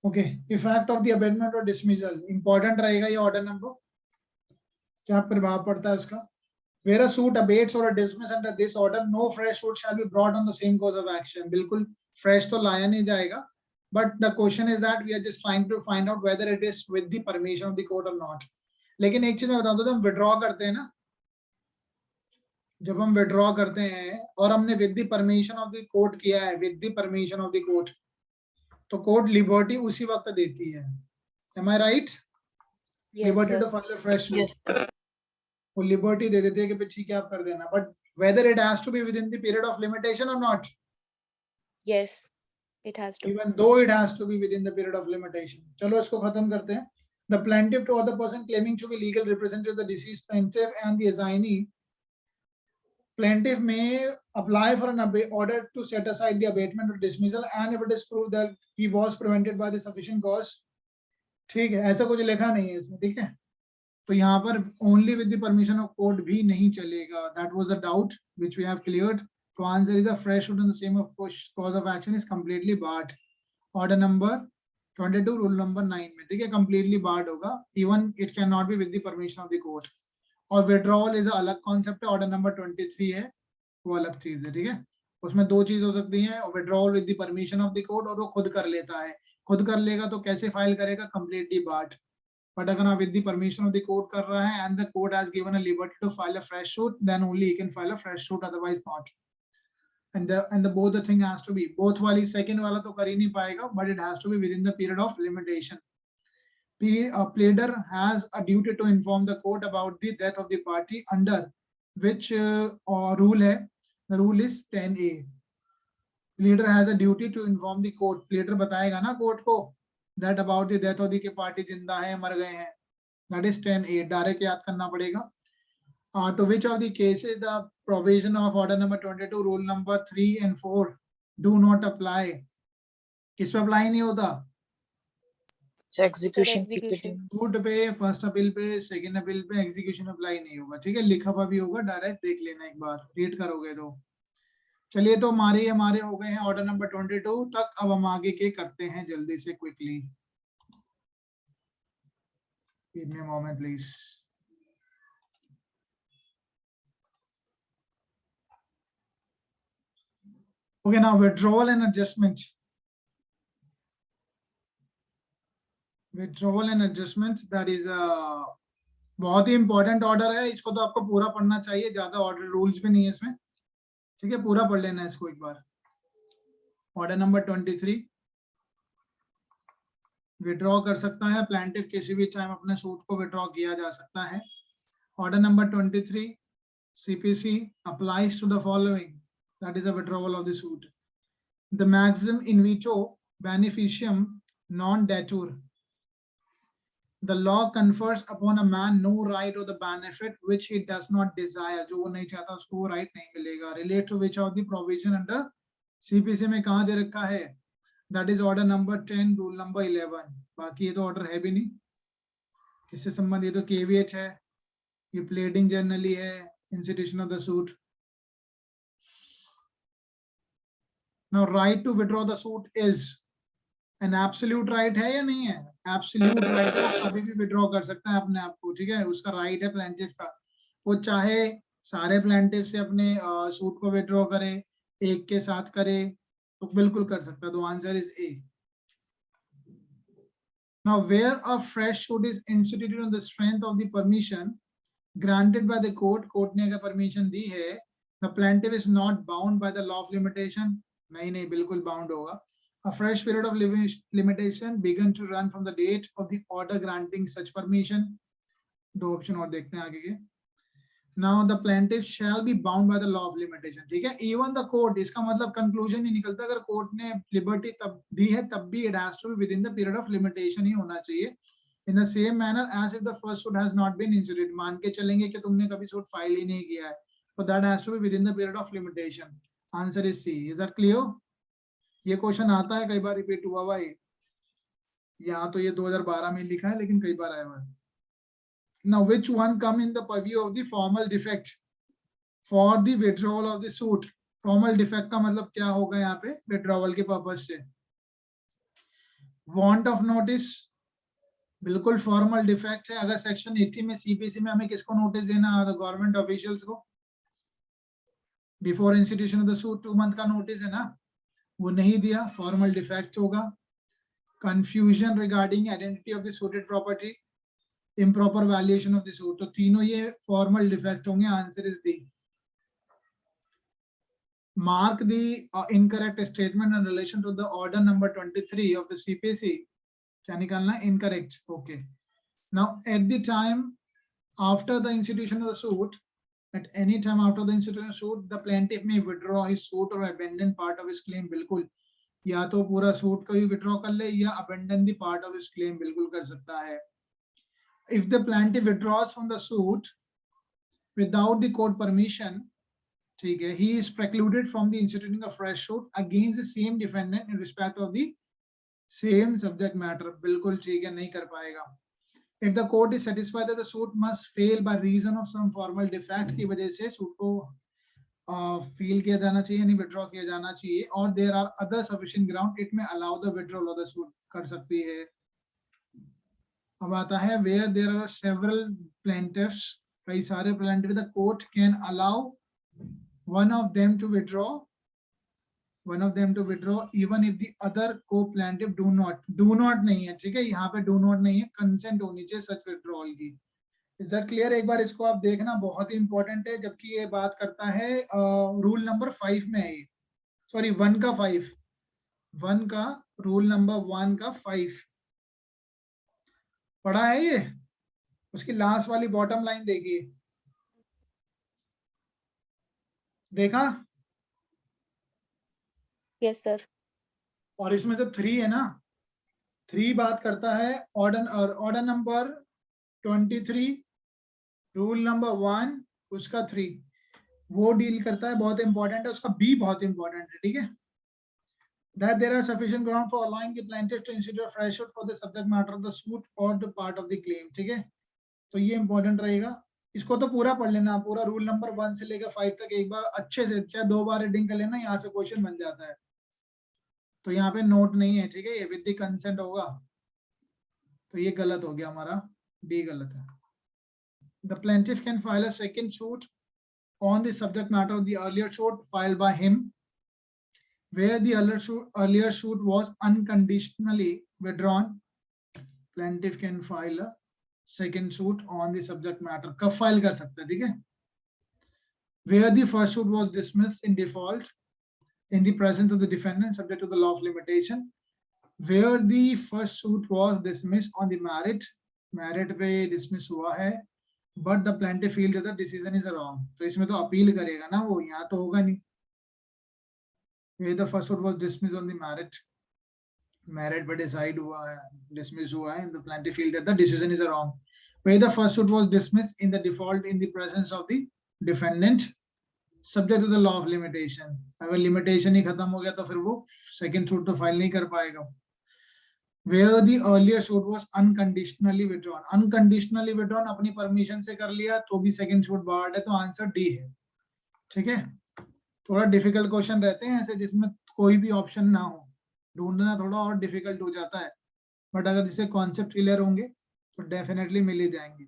Okay, effect of the abatement और डिसमिसल, इंपॉर्टेंट रहेगा ये ऑर्डर नंबर। क्या प्रभाव पड़ता है इसका? Where a suit abates or a dismiss under this order, no fresh suit shall be brought on the same cause of action. बिल्कुल fresh तो लाया नहीं जाएगा, but the question is that we are just trying to find out whether it is with the permission of the court or not. लेकिन एक चीज मैं बता दूं, जब हम विड्रॉ करते हैं ना, जब हम विड्रॉ करते हैं और हमने with the permission of the court किया है, with the permission of the court, तो कोर्ट लिबर्टी उसी वक्त देती है। Am I right? Yes, Liberty sir. to file a fresh suit. Yes. वो लिबर्टी दे देते हैं कि ठीक है आप कर देना, but whether it has to be within the period of limitation और not, Yes, it has to. Even though it has to be within the period of limitation. चलो इसको खत्म करते हैं। The plaintiff to other person claiming to be legal representative of the deceased plaintiff and the assignee, plaintiff may apply for an order to set aside the abatement or dismissal and if it is proved that he was prevented by the sufficient cause। ठीक है, ऐसा कुछ लिखा नहीं है इसमें, ठीक है? तो यहाँ पर only with the permission of court भी नहीं चलेगा। That was a doubt which we have cleared. तो answer is a fresh suit on the same cause of action is completely barred. Order number 22 rule number 9 में, ठीक है, कंप्लीटली बार्ड होगा, even it can not be with the permission of the court. और विड्रॉल इज अलग कॉन्सेप्ट है, ऑर्डर नंबर 23 है, वो अलग चीज है, ठीक है? उसमें दो चीज हो सकती है, withdrawal with the permission of the court, और वो खुद कर लेता है। खुद कर लेगा तो कैसे फाइल करेगा? Completely board. But अगर आप with the permission of the court कर रहा है and the court has given a liberty to file a fresh suit, then only he can file a fresh suit, otherwise not. And the both the thing has to be, both वाली second वाला तो कर ही नहीं पाएगा, but it has to be within the period of limitation. A pleader has a duty to inform the court about the death of the party under which rule है, the rule is 10A. Pleader has a duty to inform the court. Pleader बताएगा ना कोर्ट को that about the death of the party जिंदा है मर गए हैं, that is 10A, डायरेक्ट याद करना पड़ेगा। To which of the cases the provision of order number 22 rule number 3 and 4 do not apply? किस पे अप्लाई नहीं होता? एग्जीक्यूशन सूट पे, फर्स्ट अपील पे, सेकंड अपील पे एग्जीक्यूशन अप्लाई नहीं होगा, ठीक है? लिखा हुआ भी होगा, डायरेक्ट देख लेना एक बार, रीड करोगे तो। चलिए, तो हमारे हो गए हैं ऑर्डर नंबर 22 तक। अब हम आगे के करते हैं जल्दी से, quickly. Give me a moment, please. Okay, now withdrawal and adjustment. Withdrawal and adjustment, that is a बहुत ही इंपॉर्टेंट ऑर्डर है। इसको तो आपको पूरा पढ़ना चाहिए, ज्यादा ऑर्डर रूल्स भी नहीं है इसमें, ठीक है? पूरा पढ़ लेना है इसको एक बार। ऑर्डर नंबर 23, विड्रॉ कर सकता है प्लेंटिफ, किसी भी टाइम अपने सूट को विड्रॉ किया जा सकता है। Order number 23, CPC applies to the following, that is a withdrawal of the suit. The maxim in vitro beneficium non datur. The law confers upon a man no right or the benefit which he does not desire. जो वो नहीं चाहता उसको वो right नहीं मिलेगा। Relate to which of the provision under CPC में कहाँ दे रखा है? That is order number 10 rule number 11। बाकी ये तो ऑर्डर है भी नहीं, इससे संबंध ये तो केवीएच है, ये प्लेडिंग जनरली है, institution of the suit. Now right to withdraw the suit is an absolute right है या नहीं है? Absolute right है, वो कभी भी विड्रॉ कर सकता है अपने आप को, ठीक है? उसका राइट है प्लेंटिफ का, वो चाहे सारे प्लेंटिफ से अपने सूट को विड्रॉ करे, एक के साथ करे, तो बिल्कुल कर सकता है, तो answer is A. Now, where a fresh suit is instituted on the strength of the permission granted by the court, court ने अगर permission दी है, the plaintiff is not bound by the law of limitation. नहीं, बिल्कुल bound होगा. A fresh period of limitation began to run from the date of the order granting such permission. दो ऑप्शन और देखते हैं आगे के. Now the plaintiff shall be bound by the law of limitation. ठीक है, even the court, इसका मतलब कंक्लूजन ही निकलता है अगर कोर्ट ने लिबर्टी तब दी है तब भी it has to be within the period of limitation ही होना चाहिए. In the same manner as if the first suit has not been instituted. मान के चलेंगे कि तुमने कभी सूट फाइल ही नहीं किया है, तो that has to be within the period of limitation. Answer is C. Is that clear? ये क्वेश्चन आता है, कई बार रिपीट हुआ भाई. यहाँ तो ये 2012 में लिखा है लेकिन कई बार आया हुआ है. Now, which one come in the purview of the formal defect for the withdrawal of the suit? Formal defect का मतलब क्या होगा यहाँ पे withdrawal के पर्पस से? Want of notice, बिल्कुल formal defect है. अगर सेक्शन 80 में CPC में हमें किसको नोटिस देना है? गवर्नमेंट ऑफिशियल्स को. Before institution of the suit 2 month का नोटिस है ना, वो नहीं दिया, फॉर्मल डिफेक्ट होगा. Confusion regarding identity of the suited property, improper valuation of the suit, तो तीनों ये formal defect होंगे. Answer is D. Mark the incorrect statement in relation to the order number 23 of the CPC. क्या निकालना है? Incorrect. Okay. Now at the time after the institution of the suit, at any time after the institution of the suit, the plaintiff may withdraw his suit or abandon part of his claim. बिल्कुल, या तो पूरा सूट को ही withdraw कर ले या abandon the part of his claim, बिल्कुल कर सकता है. If the plaintiff withdraws from the suit without the court permission, ठीक है, he is precluded from the instituting a fresh suit against the same defendant in respect of the same subject matter. बिल्कुल ठीक है, नहीं कर पाएगा. If the court is satisfied that the suit must fail by reason of some formal defect की वजह से सूट को fail किया जाना चाहिए, नहीं withdraw किया जाना चाहिए, और there are other sufficient ground, it may allow the withdrawal of the suit, कर सकती है. अब आता है where there are several plaintiffs, कई सारे plaintiff, the court can allow one of them to withdraw even if the other co-plaintiff do not नहीं है. ठीक है, यहाँ पे do not नहीं है, consent होनी चाहिए such withdrawal की. Is that clear? एक बार इसको आप देखना, बहुत ही important है, जबकि ये बात करता है रूल नंबर 5 में है, सॉरी 1 का 5, 1 का रूल नंबर 1 का 5 पढ़ा है ये. उसकी लास्ट वाली बॉटम लाइन देखिए, देखा? Yes sir. और इसमें जो 3 है ना, 3 बात करता है ऑर्डर नंबर 23, रूल नंबर 1 उसका 3 वो डील करता है, बहुत इंपॉर्टेंट है. उसका बी बहुत इंपॉर्टेंट है. ठीक है, that there are sufficient ground for allowing the plaintiff to institute a fresh suit for the subject matter of the suit or the part of the claim. ठीक है, तो ये इंपॉर्टेंट रहेगा. इसको तो पूरा पढ़ लेना, पूरा रूल नंबर 1 से लेकर 5 तक एक बार अच्छे से, चाहे 2 बार रीडिंग कर लेना, यहाँ से क्वेश्चन बन जाता है. तो यहाँ पे नोट नहीं है. ठीक है, ये विद द कंसेंट होगा, तो ये गलत हो गया हमारा, डी गलत है. The plaintiff can file a second suit on the subject matter of the earlier suit filed by him, where the earlier suit was unconditionally withdrawn. Plaintiff can file a second suit on the subject matter. कब फाइल कर सकता है? ठीक है, where the first suit was dismissed in default in the presence of the defendant subject to the law of limitation, where the first suit was dismissed on the merit पे dismiss हुआ है, but the plaintiff feels that the decision is wrong. तो इसमें तो अपील करेगा ना वो, यहाँ तो होगा नहीं. where the first suit was dismissed on the merit पे decide हुआ है, dismiss हुआ है, and the plaintiff feels that the decision is wrong. where the first suit was dismissed in the default in the presence of the defendant subject to the law of limitation. अगर limitation ही खत्म हो गया तो फिर वो second suit तो फाइल नहीं कर पाएगा. where the earlier suit was unconditionally withdrawn. unconditionally withdrawn अपनी परमिशन से कर लिया तो भी second suit barred है, तो आंसर डी है. ठीक है, थोड़ा डिफिकल्ट क्वेश्चन रहते हैं ऐसे जिसमें कोई भी ऑप्शन ना हो, ढूंढना थोड़ा और डिफिकल्ट हो जाता है, बट अगर जिससे कॉन्सेप्ट क्लियर होंगे तो डेफिनेटली मिल ही जाएंगे.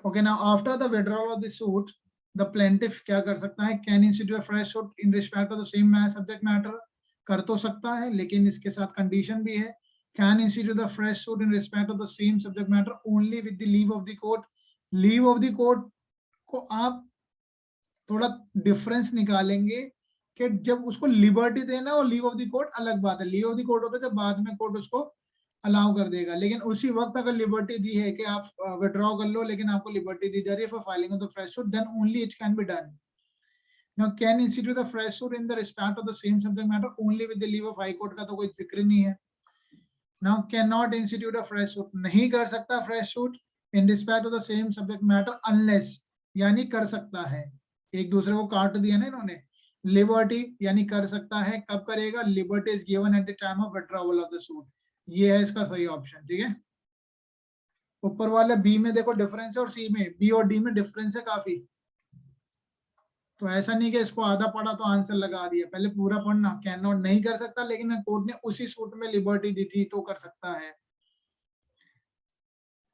Okay, now after the withdrawal of the suit the plaintiff क्या कर सकता है, can institute fresh suit in respect of the same subject matter, कर तो सकता है लेकिन इसके साथ कंडीशन भी है, can institute the fresh suit in respect of the same subject matter only with the leave of the court. Leave of the court को आप थोड़ा डिफरेंस निकालेंगे कि जब उसको लिबर्टी देना और लीव ऑफ द कोर्ट अलग बात है। लीव ऑफ द कोर्ट होता है जब बाद में कोर्ट उसको अलाउ कर देगा, लेकिन उसी वक्त अगर लिबर्टी दी है कि आप विड्रॉ कर लो लेकिन आपको लिबर्टी दी जा रही है for filing of the fresh suit, then only it can be done. Now can institute the fresh suit in the respect of the same subject matter only with the leave of high court का तो कोई जिक्र नहीं है। Now can not institute a fresh suit, नहीं कर सकता fresh suit in respect of the same subject matter unless, यानी कर सकता है, एक दूसरे को काट दिया ना इन्होंने, लिबर्टी यानी कर सकता है, कब करेगा, liberty is given at the time of withdrawal of the suit. ये है इसका सही ऑप्शन, ठीक है। ऊपर वाले बी में देखो डिफरेंस है और सी में, बी और डी में डिफरेंस है काफी, तो ऐसा नहीं कि इसको आधा पढ़ा तो आंसर लगा दिया, पहले पूरा पढ़ना। कैन नॉट नहीं कर सकता, लेकिन कोर्ट ने उसी सूट में लिबर्टी दी थी तो कर सकता है।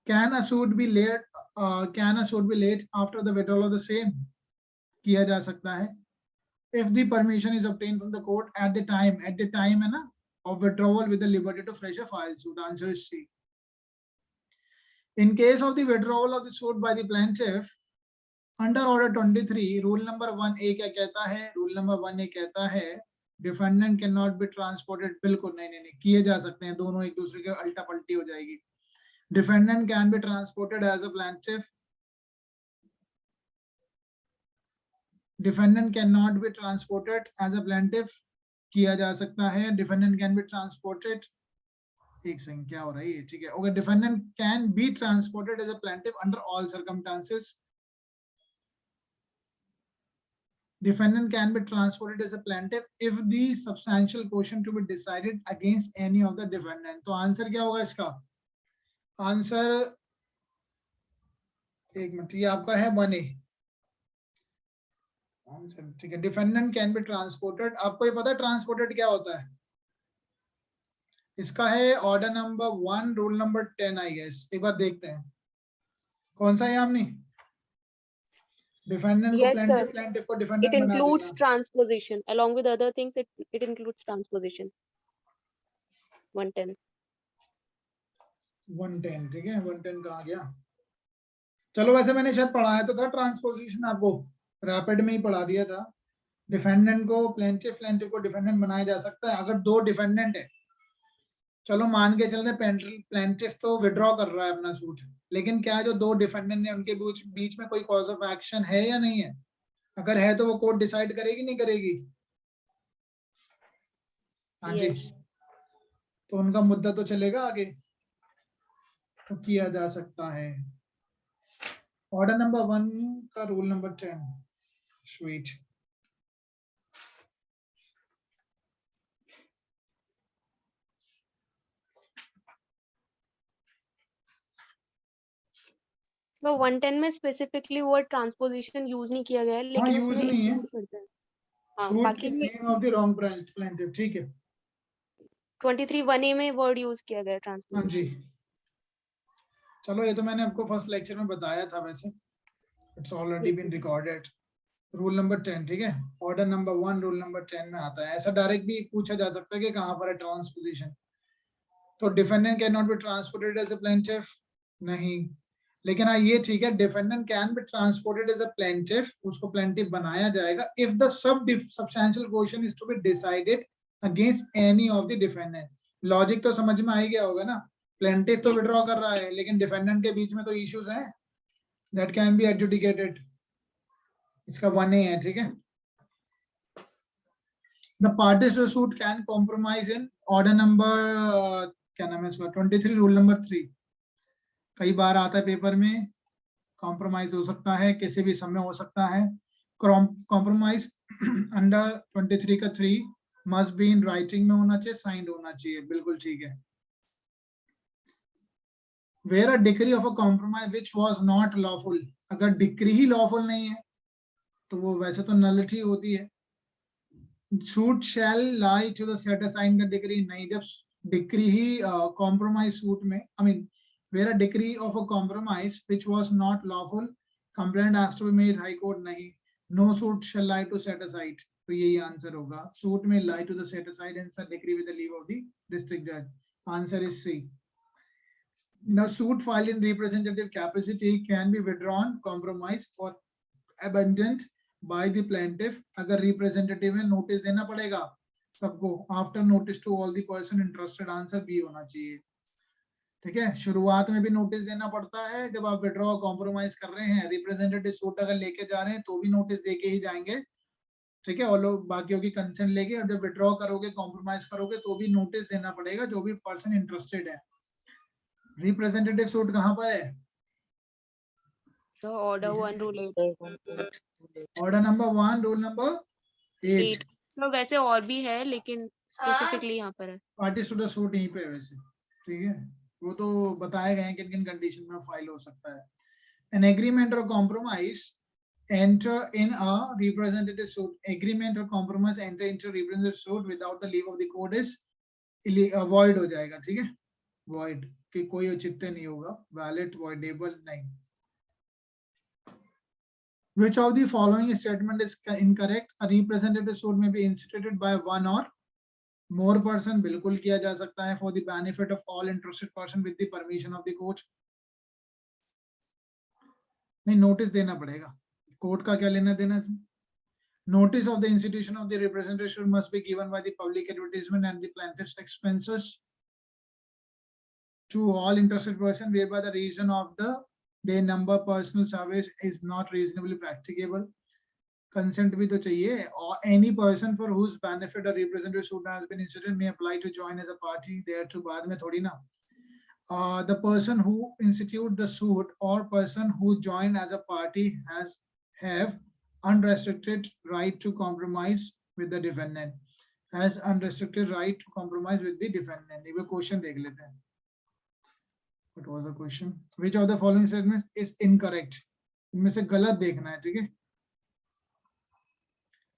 Can a suit be laid, can a suit be laid after the withdrawal of the same, किया जा सकता है if the permission is obtained from the court at the time है ना of withdrawal with the liberty to fresh a file suit, answer is C. In case of the withdrawal of the suit by the plaintiff under order 23, rule number 1A क्या कहता है, rule number 1A कहता है defendant cannot be transported, बिल्कुल नहीं किए जा सकते हैं, दोनों एक दूसरे के अल्टा पल्टी हो जाएगी। defendant can be transported as a plaintiff, defendant cannot be transported as a plaintiff, किया जा सकता है। defendant can be transported, एक सेकंड क्या हो रहा है ये, ठीक है okay, defendant can be transported as a plaintiff under all circumstances, defendant can be transported as a plaintiff if the substantial question to be decided against any of the defendant। तो आंसर क्या होगा इसका, आंसर एक मिनट, ये आपका है 1A आंसर, ठीक है। डिफेंडेंट कैन बी ट्रांसपोर्टेड, आपको ये पता है ट्रांसपोर्टेड क्या होता है, इसका है order number 1 rule number 10 I guess, एक बार देखते हैं कौन सा है हमने, डिफेंडेंट को Yes, प्लेंटिफ, sir. प्लेंटिफ को It डिफेंडेंट बना includes देना। transposition. Along with other things, it includes transposition. 110. 110, ठीक है 110 कहाँ गया, चलो वैसे मैंने शायद पढ़ाया तो था ट्रांसपोजिशन, आपको रैपिड में ही पढ़ा दिया था। डिफेंडेंट को प्लेंटिफ, प्लेंटिफ को डिफेंडेंट बनाया जा सकता है अगर दो डिफेंडेंट है, चलो मान के चल रहे प्लेंटिफ तो विड्रॉ कर रहा है अपना सूट, लेकिन क्या जो दो डिफेंडेंट है उनके बीच में कोई कॉज ऑफ एक्शन है या नहीं है, अगर है तो वो कोर्ट डिसाइड करेगी नहीं करेगी, हाँ जी, Yes. तो उनका मुद्दा तो चलेगा आगे, तो किया जा सकता है। ऑर्डर नंबर 1 का रूल नंबर 10, स्वीट। तो 110 में स्पेसिफिकली वर्ड ट्रांसपोजिशन यूज नहीं किया गया है, लेकिन यूज उसमें नहीं है, इंक्लूड करता है। हाँ, सूट बाकी in name of the wrong plaintiff, ठीक है 23 1A में वर्ड यूज किया गया है हाँ ट्रांसपोजिशन। जी। चलो ये तो मैंने आपको फर्स्ट लेक्चर में बताया था, वैसे it's already been recorded. Rule number 10, ठीक है, ऑर्डर नंबर 1 रूल नंबर 10 में आता है। ऐसा डायरेक्ट भी पूछा जा सकता है कि कहां पर है ट्रांसपोजिशन, तो defendant can not be transported as a plaintiff, नहीं, लेकिन हाँ ये ठीक है, defendant can be transported as a plaintiff, उसको प्लेंटिफ बनाया जाएगा if the substantial question is to be decided against any of the defendant. Logic तो समझ में आ ही गया होगा ना, प्लेंटिफ तो विड्रॉ कर रहा है लेकिन डिफेंडेंट के बीच में तो इश्यूज हैं दैट कैन बी एडजुडिकेटेड, इसका 1A है, ठीक है। The parties to suit can compromise in order number क्या नाम है इसका 23 रूल नंबर 3, कई बार आता है पेपर में, कॉम्प्रोमाइज हो सकता है किसी भी समय हो सकता है। कॉम्प्रोमाइज अंडर 23 का 3 मस्ट बी इन राइटिंग में होना चाहिए, साइंड होना चाहिए, बिल्कुल ठीक है। Where a decree of a compromise which was not lawful, अगर डिक्री ही लॉफुल नहीं है तो वो वैसे तो नलिटी होती है। Suit shall lie to the set aside का डिक्री नहीं, जब डिक्री ही कॉम्प्रोमाइज सूट में, I mean where a decree of a compromise which was not lawful complaint has to be made high court नहीं, no suit shall lie to set aside, तो यही आंसर होगा, सूट में lie to the set aside and sir decree with the leave of the district जज, answer is C. Now suit filed in representative capacity can be withdrawn, compromised or abandoned by the plaintiff. अगर representative है नोटिस देना पड़ेगा सबको, after notice to all the person interested, answer B होना चाहिए. ठीक है, शुरुआत में भी नोटिस देना पड़ता है, जब आप विड्रॉ कॉम्प्रोमाइज कर रहे हैं, रिप्रेजेंटेटिव सूट अगर लेके जा रहे हैं तो भी नोटिस देके ही जाएंगे. ठीक है, और लोग बाकियों की कंसेंट लेके, और जब विड्रॉ करोगे कॉम्प्रोमाइज करोगे तो भी नोटिस देना पड़ेगा जो भी पर्सन इंटरेस्टेड है. रिप्रेजेंटेटिव सूट कहाँ पर है? तो order 1 rule 8. Order number 1 rule number 8. तो वैसे और भी है लेकिन स्पेसिफिकली यहाँ पर है. पार्टी टू द सूट यहीं पे है वैसे. ठीक है, वो तो बताए गए हैं किन किन कंडीशन में फाइल हो सकता है. एन एग्रीमेंट और compromise enter in a representative suit. Agreement or compromise enter into representative suit without the leave of the court is void हो जाएगा. ठीक है, void कि कोई औचित्य नहीं होगा, valid, voidable नहीं. Which of the following statement is incorrect? A representative suit may be instituted by one or more person. बिल्कुल किया जा सकता है for the benefit of all interested person with the permission of the court. नहीं, नोटिस देना पड़ेगा. कोर्ट का क्या लेना देना है? Notice of the institution of the representation must be given by the public advertisement and the plaintiff's expenses to all interested person whereby the reason of the day number personal service is not reasonably practicable. Consent भी तो चाहिए. Or any person for whose benefit a representative suit has been instituted may apply to join as a party thereto. बाद में थोड़ी ना. The person who institute the suit or person who join as a party have unrestricted right to compromise with the defendant. Has unrestricted right to compromise with the defendant. एक क्वेश्चन देख लेते हैं. What was the question? Which of the following statements is incorrect? इनमें से गलत देखना है. ठीक है,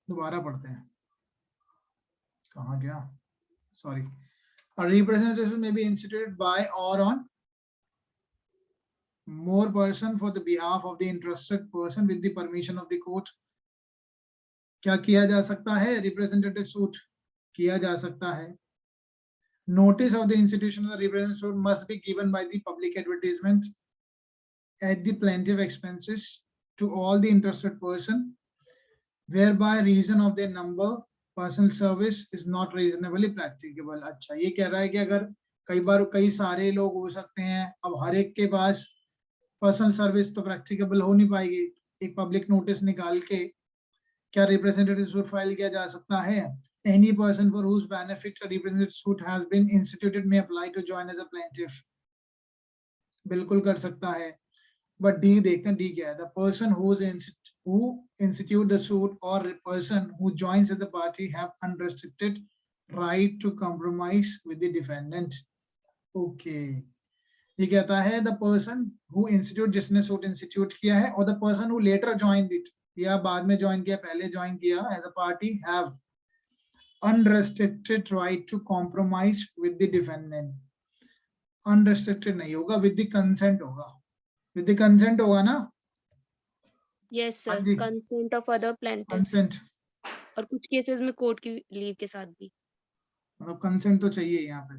दोबारा पढ़ते हैं. कहाँ गया? Sorry. A representation may be instituted by or on more person for the behalf of the interested person with the permission of the court. क्या किया जा सकता है? Representative suit किया जा सकता है. Notice of the institution of the representative suit must be given by the public advertisement at the plaintiff expenses to all the interested person whereby reason of their number personal service is not reasonably practicable. अच्छा, ये कह रहा है कि अगर कई बार कई सारे लोग हो सकते हैं, अब हर एक के पास पर्सनल सर्विस तो प्रैक्टिकेबल हो नहीं पाएगी. एक पब्लिक नोटिस निकाल के क्या रिप्रेजेंटेटिव सूट फाइल किया जा सकता है? Any person for whose benefit a representative suit has been instituted may apply to join as a plaintiff. बिल्कुल कर सकता है. बट डी देखते हैं, डी क्या है? The person who institute the suit or person who joins as a party have unrestricted right to compromise with the defendant. Okay, ये कहता है the person who institute, जिसने suit institute किया है, और the person who later joined it, या बाद में join किया, पहले join किया as a party, have unrestricted right to compromise with the defendant. Unrestricted नहीं होगा, with the consent होगा. With the consent होगा ना? Yes sir, consent of other plaintiffs. Consent, और कुछ केसेस में कोर्ट की लीव के साथ भी. मतलब कंसेंट तो चाहिए यहाँ पे.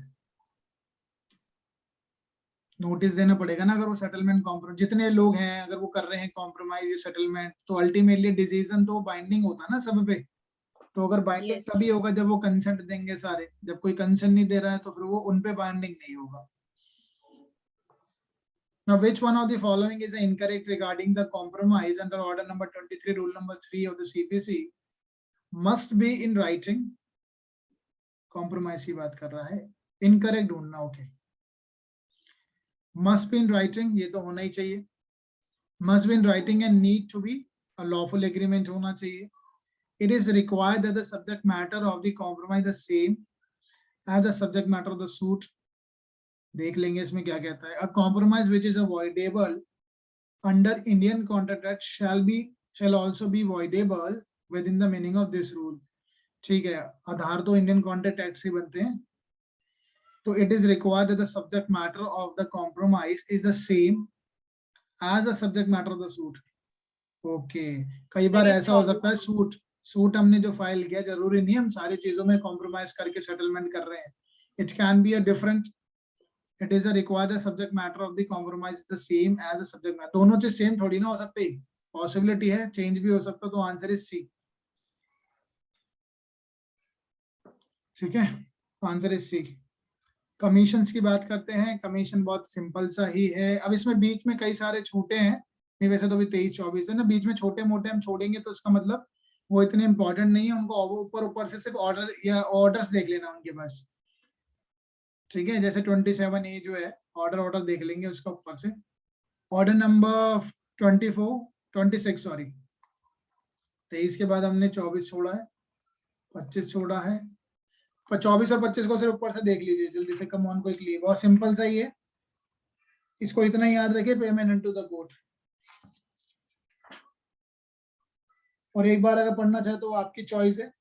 नोटिस देना पड़ेगा ना अगर वो सेटलमेंट कॉम्प्रोमाइज, जितने लोग हैं अगर वो कर रहे हैं कॉम्प्रोमाइज या सेटलमेंट, तो अल्टीमेटली डिसीजन तो बाइंडिंग होता है ना सब पे. तो अगर बाइंडिंग Yes. तभी होगा जब वो कंसेंट देंगे सारे. जब कोई कंसेंट नहीं दे रहा है तो फिर वो उन पे बाइंडिंग नहीं होगा. Now, which one of the following is incorrect regarding the compromise under order number 23, rule number 3 of the CPC? Must be in writing. Compromise की बात कर रहा है. Incorrect ढूंढना. Okay. Must be in writing, ये तो होना ही चाहिए. Must be in writing and need to be a lawful agreement होना चाहिए. It is required that the subject matter of the compromise the same as the subject matter of the suit. देख लेंगे इसमें क्या कहता है. A compromise which is avoidable under Indian Contract Act shall also be voidable within the meaning of this rule. ठीक है, आधार तो इंडियन कॉन्ट्रैक्ट एक्ट से बनते हैं. तो it is required that the subject matter of the compromise is the same as the subject matter of the suit. Okay, कई बार करीब ऐसा हो 24 सकता है सूट सूट हमने जो फाइल किया, जरूरी नहीं हम सारी चीजों में कॉम्प्रोमाइज करके सेटलमेंट कर रहे हैं. It can be a different, it is a required the subject matter of the compromise the same as the subject matter. दोनों चीज सेम थोड़ी ना हो सकती, पॉसिबिलिटी है, चेंज भी हो सकता, तो आंसर इज सी. ठीक है, आंसर इज सी. कमीशंस की बात करते हैं. कमीशन बहुत सिंपल सा ही है. अब इसमें बीच में कई सारे छूटे हैं, नहीं वैसे तो भी 23-24 है ना, बीच में छोटे मोटे हम छोड़ेंगे तो इसका मतलब वो इतने इंपॉर्टेंट नहीं है, उनको ऊपर ऊपर से सिर्फ ऑर्डर या ऑर्डर्स देख लेना उनके बस. ठीक है, जैसे 27A जो है, ऑर्डर ऑर्डर देख लेंगे उसका ऊपर से. ऑर्डर नंबर 26 सॉरी, 23 के बाद हमने 24 छोड़ा है, 25 छोड़ा है. 24 और 25 को सिर्फ ऊपर से देख लीजिए जल्दी से. कम ऑन को एक लिए, बहुत सिंपल सा ही है, इसको इतना ही याद रखिए, पेमेंट इनटू द कोड. और एक बार अगर पढ़ना चाहे तो आपकी चॉइस है.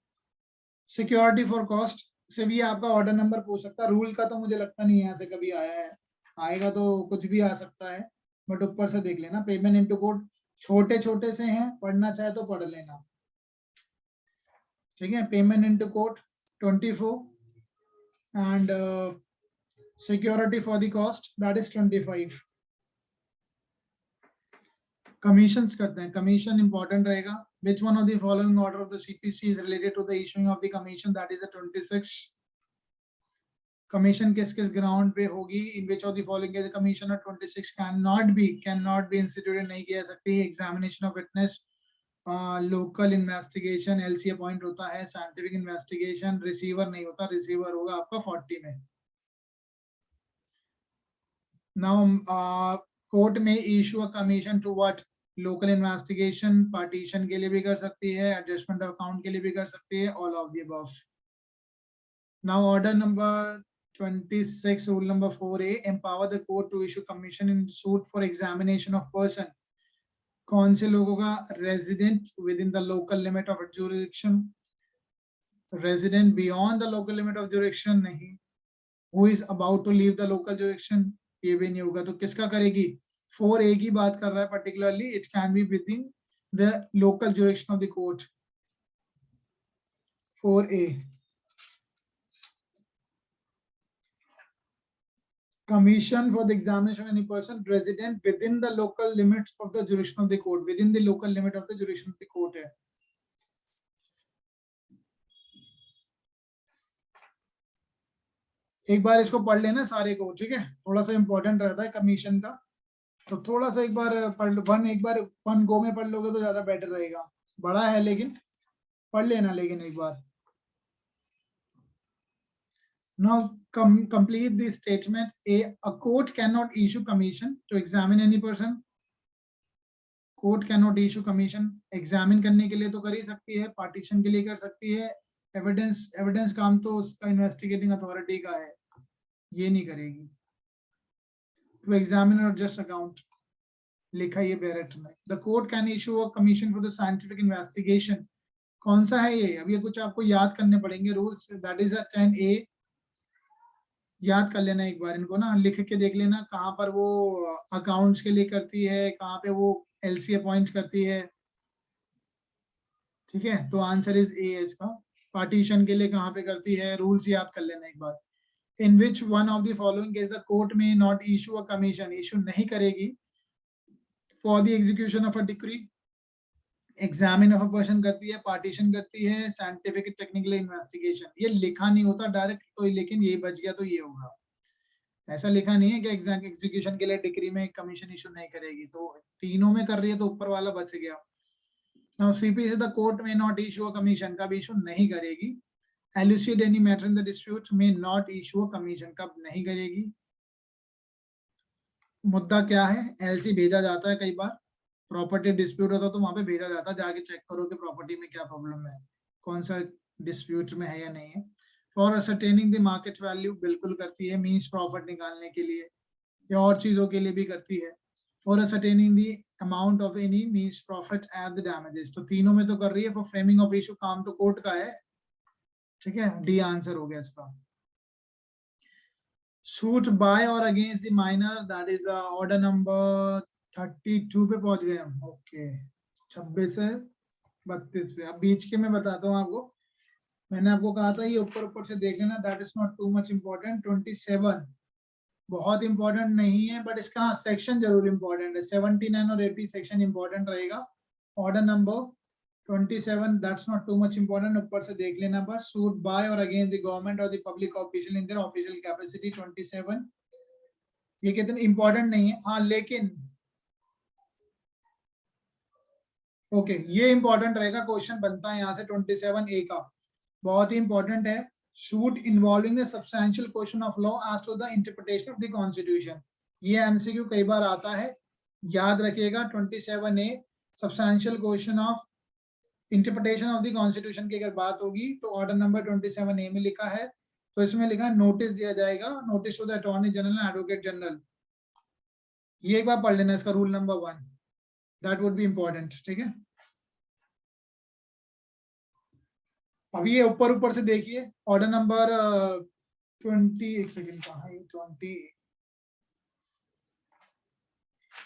सिक्योरिटी फॉर कॉस्ट से भी आपका ऑर्डर नंबर पूछ सकता है. रूल का तो मुझे लगता नहीं है यहाँ से कभी आया है, आएगा तो कुछ भी आ सकता है, बट ऊपर से देख लेना. पेमेंट इनटू कोड छोटे छोटे से हैं, पढ़ना चाहे तो पढ़ लेना. ठीक है, payment into code 24 and security for the cost that is 25. Commissions करते हैं. कमीशन इंपॉर्टेंट रहेगा. Which one of the following order of the CPC is related to the issuing of the commission, that is the 26. Commission किस किस ग्राउंड पे होगी? In which of the following is commission of 26 can not be instituted, नहीं किया सकती. Examination of witness, local investigation, LC appoint होता है. साइंटिफिक इन्वेस्टिगेशन, रिसीवर नहीं होता, रिसीवर होगा आपका 40 में. नाउ कोर्ट में issue a commission to what? Local investigation, partition के लिए भी कर सकती है, एडजस्टमेंट ऑफ अकाउंट के लिए भी कर सकती है, all of the above. Now order number 26, rule number 4A, empower the court to issue commission in suit for examination of person. कौन से लोगों का? resident within the local limit of jurisdiction, resident beyond the local limit of jurisdiction नहीं, who is about to leave the local jurisdiction, ये भी नहीं होगा. तो किसका करेगी? 4A की बात कर रहा है particularly, it can be within the local jurisdiction of the court. 4A. Commission for the examination of any person resident within the local limits of the jurisdiction of the court. Within the local limit of the jurisdiction of the court है. एक बार इसको पढ़ लेना सारे को, ठीक है, थोड़ा सा इंपॉर्टेंट रहता है कमीशन का, तो थोड़ा सा एक बार पढ़ लो. वन गो में पढ़ लोगे तो ज्यादा बेटर रहेगा. बड़ा है लेकिन पढ़ लेना, लेकिन एक बार. Now complete the statement. A court cannot issue commission to examine any person. Court can not issue commission. Examine करने के लिए तो कर ही सकती है, पार्टीशन के लिए कर सकती है, एविडेंस काम तो उसका इन्वेस्टिगेटिंग अथॉरिटी का है, ये नहीं करेगी. टू एग्जामिन और जस्ट अकाउंट लिखा ये बैरेट में. The court can issue a commission for the scientific investigation. कौन सा है ये? अब ये कुछ आपको याद करने पड़ेंगे रूल्स. That is 10A. याद कर लेना एक बार इनको ना, लिख के देख लेना कहाँ पर वो अकाउंट्स के लिए करती है, कहाँ पे वो एलसी अपॉइंट करती है. ठीक है, तो आंसर इज ए इसका. पार्टीशन के लिए कहाँ पे करती है, रूल्स याद कर लेना एक बार. In which one of the following is the court में not issue a commission? Issue नहीं करेगी for the execution of a decree. Examine of a person करती है, पार्टीशन करती है, साइंटिफिक टेक्निकल इन्वेस्टिगेशन. ये लिखा नहीं होता डायरेक्ट तो, लेकिन ये बच गया तो ये होगा. ऐसा लिखा नहीं है कि एग्जीक्यूशन के लिए डिक्री में कमीशन इशू नहीं करेगी, तो तीनों में कर रही है तो ऊपर वाला बच गया. नाउ सीपीसी द कोर्ट में नॉट इशू अ कमीशन, कब इशू नहीं करेगी. Elucidate any matter in the dispute में नॉट इशू अ कमीशन, कब नहीं करेगी. मुद्दा क्या है? एलसी भेजा जाता है कई बार, प्रॉपर्टी डिस्प्यूट होता तो वहां पे भेजा जाता, जाके चेक करो कि प्रॉपर्टी में क्या प्रॉब्लम है, कौन सा डिस्प्यूट में है या नहीं है. For ascertaining the market value, बिल्कुल करती है, मींस प्रॉफिट निकालने के लिए या और चीजों के लिए भी करती है. For ascertaining the amount of any means profit at the damages, तो तीनों में तो कर रही है. फॉर फ्रेमिंग ऑफ इशू, काम तो कोर्ट का है. ठीक है, डी आंसर हो गया इसका. सूट बाय और against the minor, that is order number 32 पे पहुंच गए हम. ओके 26 है, 32 पे। अब बीच के मैं बताता हूँ आपको, मैंने आपको कहा था ये ऊपर ऊपर से देख लेना, that is not too much important. 27 बहुत इंपॉर्टेंट नहीं है, बट इसका सेक्शन जरूर इंपॉर्टेंट है। 79 और 80 सेक्शन इंपॉर्टेंट रहेगा। Order number 27 that's not too much important, ऊपर से देख लेना बस। सूट बाय और अगेंस्ट द गवर्नमेंट और the public official in their official capacity 27, ये कितने इंपॉर्टेंट नहीं है। हाँ लेकिन ओके ये इंपॉर्टेंट रहेगा, क्वेश्चन बनता है यहाँ से 27A का, बहुत ही इंपॉर्टेंट है। Suit involving the substantial question of law as to the interpretation of the constitution, ये एमसीक्यू कई बार आता है, याद रखिएगा। 27A substantial question of interpretation of the constitution की अगर बात होगी तो ऑर्डर नंबर 27A में लिखा है, तो इसमें लिखा है नोटिस दिया जाएगा, notice to the attorney general and advocate general. ये एक बार पढ़ लेना इसका rule number 1, that would be important, ठीक है। अब ये ऊपर ऊपर से देखिए, ऑर्डर नंबर 20, एक सेकेंड कहाँ है 20,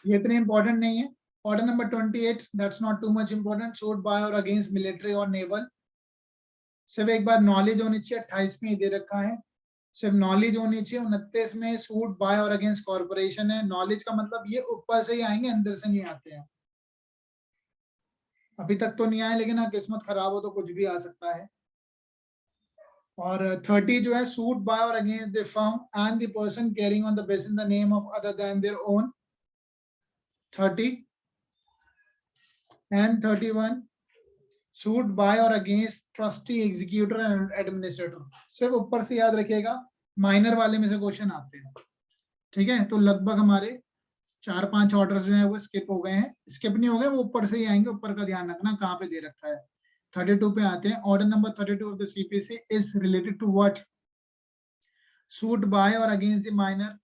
ये इतने इंपॉर्टेंट नहीं है। Order number 28 that's not too much important, suit by और अगेंस्ट मिलिट्री और नेवल, सिर्फ एक बार नॉलेज होनी चाहिए। 28 में दे रखा है, सिर्फ नॉलेज होनी चाहिए। 29 में सूट बाय और अगेंस्ट कॉर्पोरेशन है, नॉलेज का मतलब ये ऊपर से ही आएंगे, अंदर से नहीं आते हैं। अभी तक तो नहीं आए, लेकिन हाँ किस्मत खराब हो तो कुछ भी आ सकता है। और 30 जो है, सूट बाय और against the firm and the person carrying on the business the name of other than their own, 30 and 31 suit by और against trustee executor and administrator. सिर्फ ऊपर से याद रखिएगा, माइनर वाले में से क्वेश्चन आते हैं, ठीक है। तो लगभग हमारे 4-5 ऑर्डर जो है वो स्किप हो गए हैं, स्किप नहीं हो गए, वो ऊपर से ही आएंगे, ऊपर का ध्यान रखना कहाँ पे दे रखा है। 32 पे आते हैं। Order number 32 of the CPC is related to what, suit by और against the minor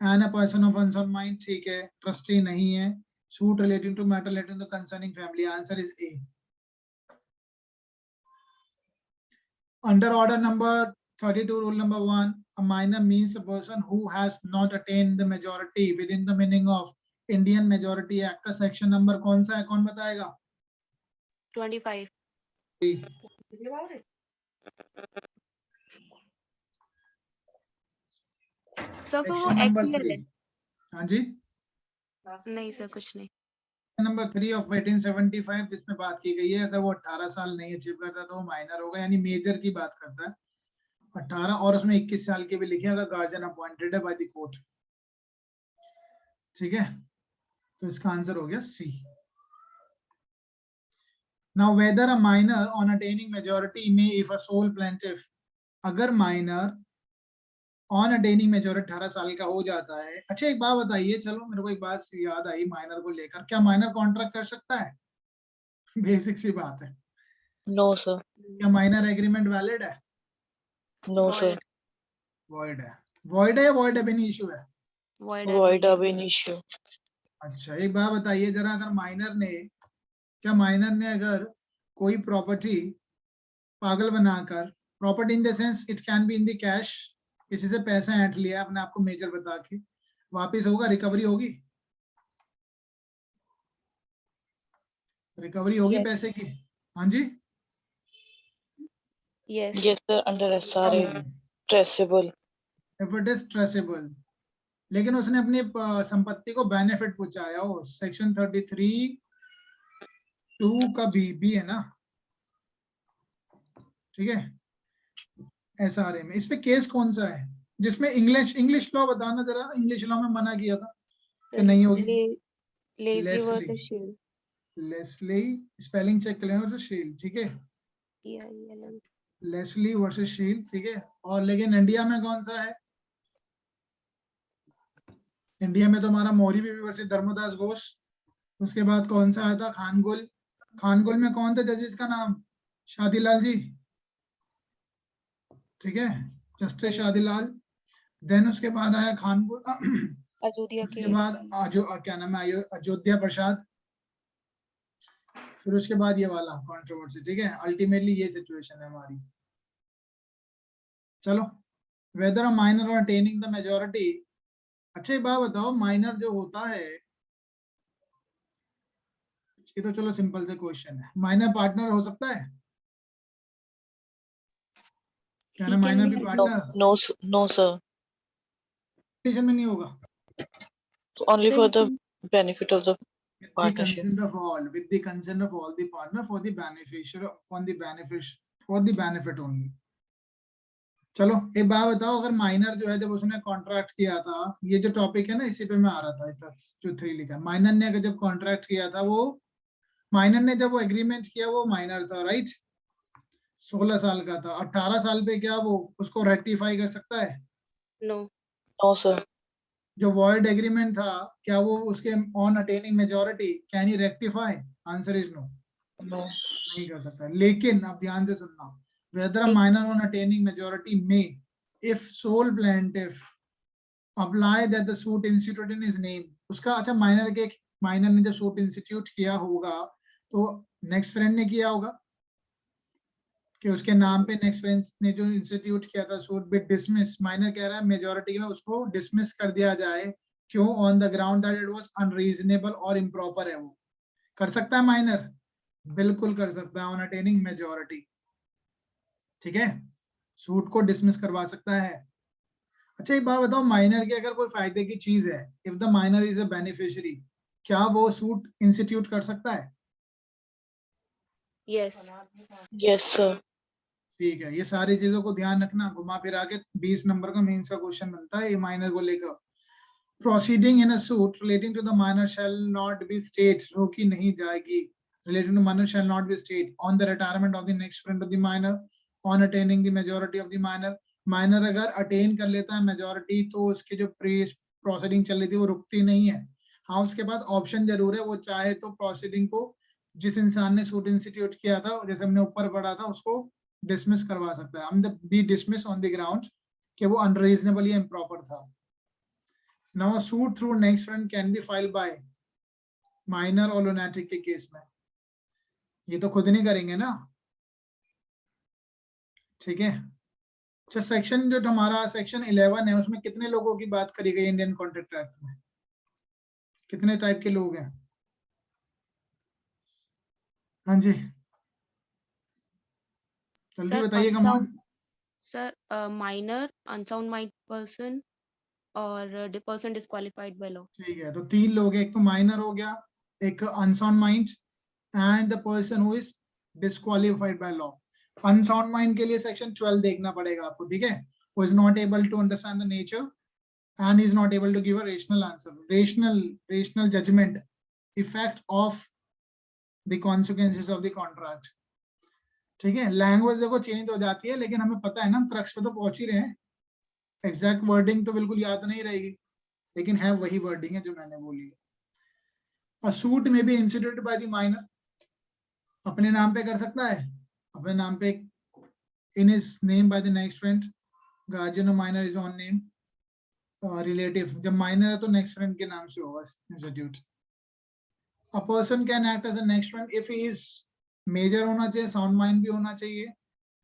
and a person of unsound mind, ठीक है, ट्रस्टी नहीं है। Suit relating to matter relating to concerning family, answer is A. Under order number 32, rule number 1, a minor means a person who has not attained the majority within the meaning of Indian Majority Act का section number कौन सा है, कौन बताएगा? 25। सर फिर वो Section number एक्चुअल 3, है? हाँ जी, नहीं सर कुछ नहीं। नंबर 3 ऑफ 1875 जिसमें बात की गई है, अगर वो 18 साल नहीं अचीव करता तो वो माइनर होगा, यानी मेजर की बात करता है। 18 और उसमें 21 साल के भी लिखे अगर गार्जियन अपॉइंटेड है बाय द कोर्ट, ठीक है। तो इसका आंसर हो गया सी। Now whether a minor on attaining majority may if a sole plaintiff, अगर minor on attaining majority 18 साल का हो जाता है। अच्छा एक बात बताइए, चलो मेरे को एक बात याद आई माइनर को लेकर, क्या माइनर कॉन्ट्रैक्ट कर सकता है? बेसिक सी बात है। No sir. क्या माइनर एग्रीमेंट वैलिड है? No sir. वॉइड है। वॉइड है, वॉइड अब इशू है। वॉइड अब इन इश्यू। अच्छा एक बात बताइए जरा, अगर माइनर ने, क्या माइनर ने अगर कोई प्रॉपर्टी पागल बनाकर, property in the sense it can B in the cash, किसी से पैसा ऐंठ लिया अपने आप को मेजर बता के, वापिस होगा, रिकवरी होगी? रिकवरी होगी Yes. पैसे की? हाँ जी, yes. Yes sir, under SRA traceable. If it is traceable, लेकिन उसने अपनी संपत्ति को बेनिफिट पहुंचाया हो, सेक्शन 33(2) का बी है ना, ठीक है। एसआरए में इस पे केस कौन सा है जिसमें इंग्लिश लॉ बताना जरा, इंग्लिश लॉ में मना किया था कि नहीं होगी? Leslie Leslie, versus Shield. Leslie, spelling check कर लेना वर्सेस शील्ड, ठीक है। लेस्ली वर्सेस शील्ड, ठीक है। और लेकिन इंडिया में कौन सा है? इंडिया में तो हमारा मौरी बीबी वर्सेस धर्मदास घोष, उसके बाद कौन सा आया था? खानगुल। खानगुल में कौन था जजेस का नाम? शादीलाल जी, ठीक है, जस्टिस शादीलाल। देन उसके बाद आया खानगुल, अयोध्या उसके केस। बाद क्या नाम है, अयोध्या प्रसाद, फिर उसके बाद ये वाला कंट्रोवर्सी, ठीक है। अल्टीमेटली ये सिचुएशन है हमारी। चलो, वेदर अ माइनर और अटेनिंग द मेजॉरिटी, अच्छा एक बात बताओ, माइनर जो होता है ये तो चलो सिंपल से क्वेश्चन है। माइनर पार्टनर हो सकता है क्या ना, He can माइनर be भी No, partner no, sir. Condition में नहीं होगा। Only So for he the can, benefit of the With the partnership. consent of all, with the consent of all the partner for the beneficiary, for the benefit only. चलो एक बात बताओ, अगर माइनर जो है जब उसने कॉन्ट्रैक्ट किया था, ये जो टॉपिक है ना इसी पे मैं आ रहा था, इधर जो 3 लिखा है, माइनर ने अगर जब कॉन्ट्रैक्ट किया था, वो माइनर ने जब वो एग्रीमेंट किया वो माइनर था, राइट? 16 साल का था। 18 साल पे क्या वो उसको रेक्टिफाई कर सकता है? no. No, sir. जो वॉइड एग्रीमेंट था, क्या वो उसके on attaining majority can he rectify? Answer is no, No. नहीं कर सकता। लेकिन अब ध्यान से सुनना, whether a एक minor on attaining majority may, if sole plaintiff apply that the suit instituted in his name, उसका अच्छा माइनर ने जब सूट इंस्टीट्यूट किया होगा तो नेक्स्ट फ्रेंड ने किया होगा कि उसके नाम पे नेक्स्ट फ्रेंड ने जो इंस्टीट्यूट किया था सूट बी डिसमिस। माइनर कह रहा है मेजोरिटी में उसको डिसमिस कर दिया जाए, क्यों? On the ground that it was unreasonable और इम्प्रॉपर है। वो कर सकता है माइनर, बिल्कुल कर सकता है ऑन अटेनिंग मेजोरिटी, ठीक है, सूट को डिसमिस करवा सकता है। अच्छा एक बात बताओ, माइनर की अगर कोई फायदे की चीज है, if the minor is a beneficiary, क्या वो सूट इंस्टीट्यूट कर सकता है? yes. Yes, sir. ठीक है, ये सारी चीजों को ध्यान रखना, घुमा फिरा के 20 नंबर का मेंस का क्वेश्चन बनता है ये माइनर को लेकर। Proceeding in a suit relating to the minor shall not be stayed, रोकी नहीं जाएगी, relating to minor shall not be stayed on the retirement of the next friend of the minor, on attaining the majority of the minor. Minor अगर अटेन कर लेता है मेजॉरिटी तो उसकी जो प्रोसीडिंग चल रही थी वो रुकती नहीं है। हाँ उसके बाद ऑप्शन जरूर है, वो चाहे तो प्रोसीडिंग को जिस इंसान ने सूट इंस्टीट्यूट किया था, जैसे हमने ऊपर पढ़ा था, उसको डिसमिस करवा सकता है, हम be dismiss on the ground कि वो अनरीजनेबल या इम्प्रॉपर था। Now a suit through next friend can be filed by minor और lunatic के केस में, ये तो खुद नहीं करेंगे ना, ठीक है। अच्छा सेक्शन जो हमारा सेक्शन 11 है उसमें कितने लोगों की बात करी गई इंडियन कॉन्ट्रैक्ट एक्ट में? कितने टाइप के लोग हैं? हाँ जी जल्दी Sir, बताइए, come on. sir, minor, unsound mind person, और the person disqualified by law. ठीक है, तो 3 लोग हैं, एक तो माइनर हो गया, एक unsound mind and the person who is disqualified by law. Unsound mind के लिए सेक्शन 12 देखना पड़ेगा आपको, ठीक है, who is not able to understand the nature and is not able to give a rational answer, rational judgment effect of the consequences of the contract, ठीक है। लैंग्वेज देखो चेंज हो जाती है लेकिन हमें पता है ना, हम क्रक्स पे तो पहुंच ही रहे हैं। एग्जैक्ट वर्डिंग तो बिल्कुल याद नहीं रहेगी लेकिन है वही वर्डिंग है जो मैंने बोली है। A suit may be instituted by the minor, अपने नाम पे कर सकता है, अपने नाम पे, in his name by the next friend, guardian of minor is on name, relative जब माइनर है तो नेक्स्ट फ्रेंड के नाम से होगा institute. A person can act as a next friend if he is major होना चाहिए, साउंड माइंड भी होना चाहिए,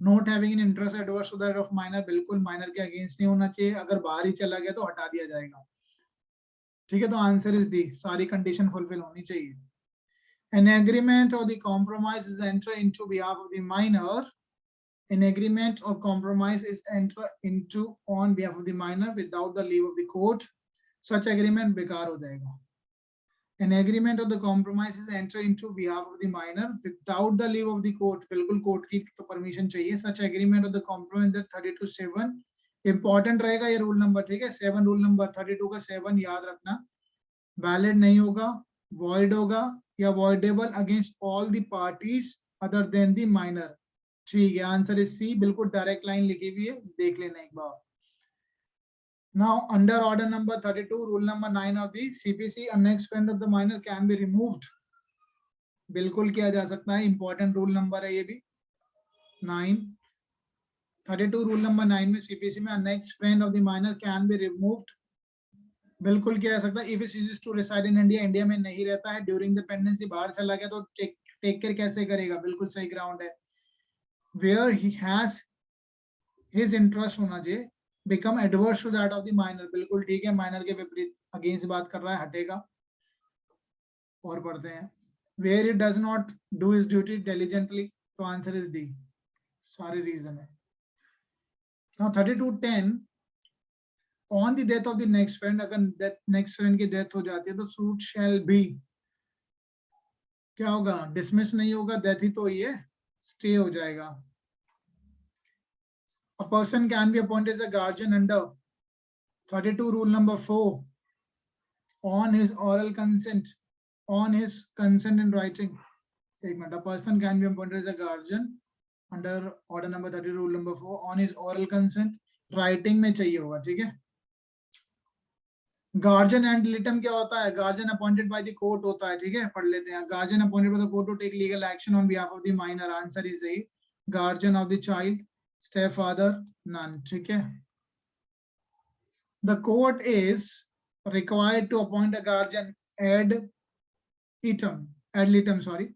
not having an interest adverse to that of minor, बिल्कुल माइनर के अगेंस्ट नहीं होना चाहिए, अगर बाहर ही चला गया तो हटा दिया जाएगा, ठीक है। तो आंसर इज डी, सारी कंडीशन फुलफिल होनी चाहिए। An agreement or the compromise is entered into behalf of the minor. An agreement or compromise is entered into on behalf of the minor without the leave of the court. Such agreement बेकार हो जाएगा। An agreement or the compromise is entered into behalf of the minor without the leave of the court. बिल्कुल कोर्ट की तो परमिशन चाहिए। Such agreement or the compromise 32(7) important रहेगा ये रूल नंबर, ठीक है। 7 रूल नंबर 32 का 7 याद रखना। वैलिड नहीं होगा, void होगा या voidable against all the parties other than the minor, ठीक है। आंसर इज सी, बिल्कुल डायरेक्ट लाइन लिखी हुई है, देख लेना एक बार। Now under order number 32 rule number 9 of the CPC, a next friend of the minor can be removed, बिल्कुल किया जा सकता है, इंपॉर्टेंट रूल नंबर है ये भी 9। 32 रूल नंबर 9 में CPC में next friend of the minor can be removed, बिल्कुल किया जा सकता है। If it is to reside in India, India में नहीं रहता है, ड्यूरिंग द पेंडेंसी बाहर चला गया तो टेक केयर कैसे करेगा, बिल्कुल सही ग्राउंड है। Where he has his interest होना चाहिए, become adverse to that of the minor, बिल्कुल ठीक है, माइनर के विपरीत अगेंस्ट बात कर रहा है, हटेगा। और पढ़ते हैं where it does not do his duty diligently, तो आंसर इज डी, सारे रीजन है। Now 3210, on the death of the next friend, अगर नेक्स्ट फ्रेंड की डेथ हो जाती है तो सूट शैल बी, क्या होगा, डिसमिस नहीं होगा, डेथ ही तो ये स्टे हो जाएगा। A person can be appointed as a guardian under 32 rule number 4 on his oral consent, on his consent in writing. एक minute, a person can be appointed as a guardian under order number 30 rule number 4 on his oral consent, writing में चाहिए होगा, ठीक है। गार्जियन एंड लिटम क्या होता है, guardian appointed by the court होता है, ठीक है, पढ़ लेते हैं। Guardian appointed by the court to take legal action on behalf of the minor, answer is सही। Guardian of the child, step father, none, ठीक है। The court is required to appoint a guardian ad litem, sorry.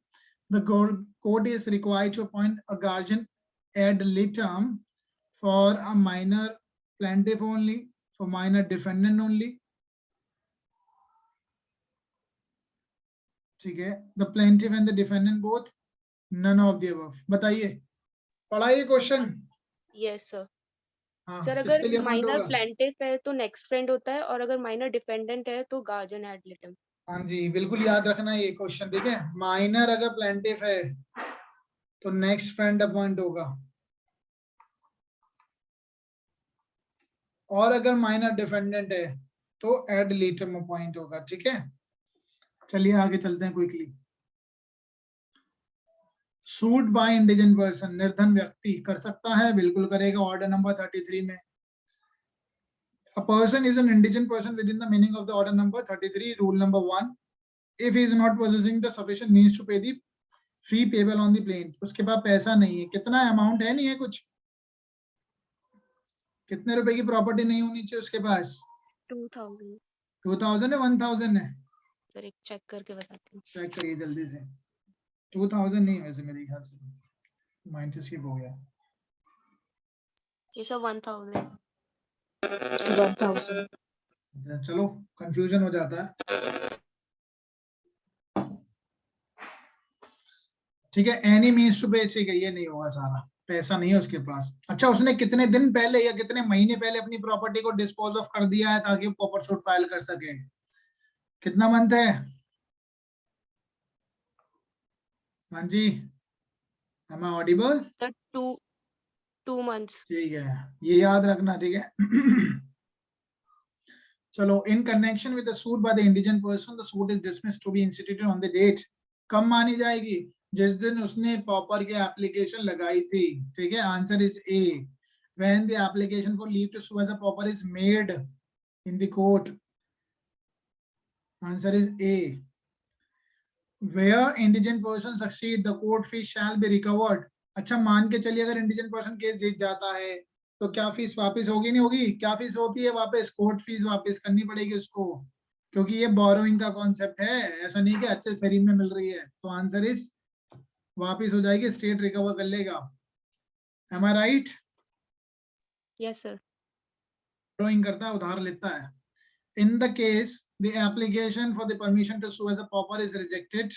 The court is required to appoint a guardian ad litem for a minor plaintiff only, for minor defendant only. ठीक है, the plaintiff and the defendant both, none of the above। बताइए, पढ़ाइए क्वेश्चन। Yes sir. हाँ, सर किसके अगर लिए अपॉइंट माइनर होगा? प्लेंटिफ है तो नेक्स्ट फ्रेंड होता है, और अगर माइनर डिफेंडेंट है तो गार्जियन एड लिटम। हाँ जी, बिल्कुल याद रखना ये क्वेश्चन, ठीक है। माइनर अगर प्लेंटिफ है तो नेक्स्ट फ्रेंड अपॉइंट होगा, और अगर माइनर डिफेंडेंट है तो एड लिटम अपॉइंट होगा, ठीक है। चलिए आगे चलते हैं quickly. Suit by indigent person, निर्धन व्यक्ति कर सकता है, बिल्कुल करेगा, ऑर्डर नंबर 33 में। A person is an indigent person within the meaning of the order number 33, rule number 1, if he is not possessing the sufficient means to pay the fee payable on the plaintiff। उसके पास पैसा नहीं है, कितना अमाउंट है, नहीं है कुछ, कितने रुपए की प्रॉपर्टी नहीं होनी चाहिए उसके पास? 2000। 2000 है, 1000 है? सर एक चेक करके बताती हूँ। चेक करिए जल्दी से। 2000 नहीं, वैसे मेरे ख्याल से माइंड से स्किप हो गया। ये सब 1000। 1000। चलो, कंफ्यूजन हो जाता है, ठीक है। एनी मीन्स टू पे, ठीक है, ये नहीं होगा, सारा पैसा नहीं है उसके पास। अच्छा, उसने कितने दिन पहले या कितने महीने पहले अपनी प्रॉपर्टी को डिस्पोज ऑफ कर दिया है ताकि वो प्रॉपर सूट फाइल कर सके? कितना मंथ है? हाँ जी, am I audible? Sir 2 months। ठीक है, ये याद रखना, ठीक है। चलो, in connection with the suit by the indigent person, the suit is dismissed to be instituted on the date, कब मानी जाएगी? जिस दिन उसने पॉपर की एप्लीकेशन लगाई थी, ठीक है, answer is A. When the application for leave to sue as a pauper is made in the court, answer is A. Where indigent person succeed, the court fee shall be recovered। अच्छा, मान के चलिए अगर इंडिजेंट पर्सन केस जीत जाता है तो क्या फीस वापस होगी, नहीं होगी? क्या फीस होती है वापस? कोर्ट फीस वापस करनी पड़ेगी उसको, क्योंकि ये बोरोइंग का कॉन्सेप्ट है, ऐसा नहीं कि अच्छे फ्री में मिल रही है। तो आंसर इज वापस हो जाएगी, स्टेट रिकवर कर लेगा। एम आई राइट? Yes sir. बोरोइंग करता है, उधार लेता है। In the case the application for the permission to sue as a pauper is rejected,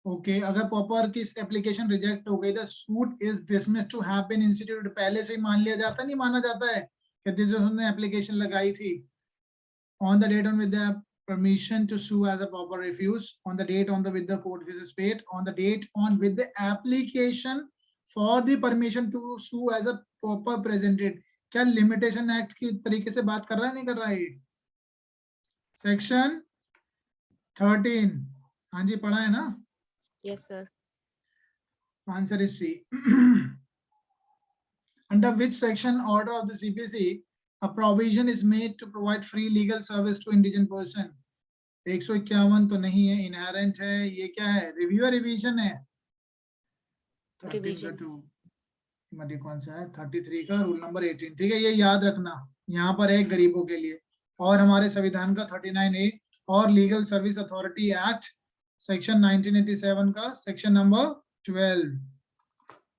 okay, अगर pauper की application reject हो गई, the suit is dismissed to have been instituted। पहले से ही मान लिया जाता, नहीं माना जाता है कि जिस उसने application लगाई थी, on the date on which the permission to sue as a pauper refused, on the date on the with the court fees is paid, on the date on with the application for the permission to sue as a pauper presented। क्या लिमिटेशन एक्ट की तरीके से बात कर रहा है, नहीं कर रहा है? सेक्शन 13, हाँ जी, पढ़ा है ना? Yes sir. Answer is C. Under which section order of the CPC a provision is made to provide free legal service to indigent person? 151 तो नहीं है, इनहेरेंट है, ये क्या है, रिव्यू है, रिवीजन है? रिवीजन। कौन सा है? 33 का रूल नंबर 18, ठीक है, ये याद रखना, यहाँ पर है गरीबों के लिए। और हमारे संविधान का 39A और legal service authority act section 1987 का section number 12,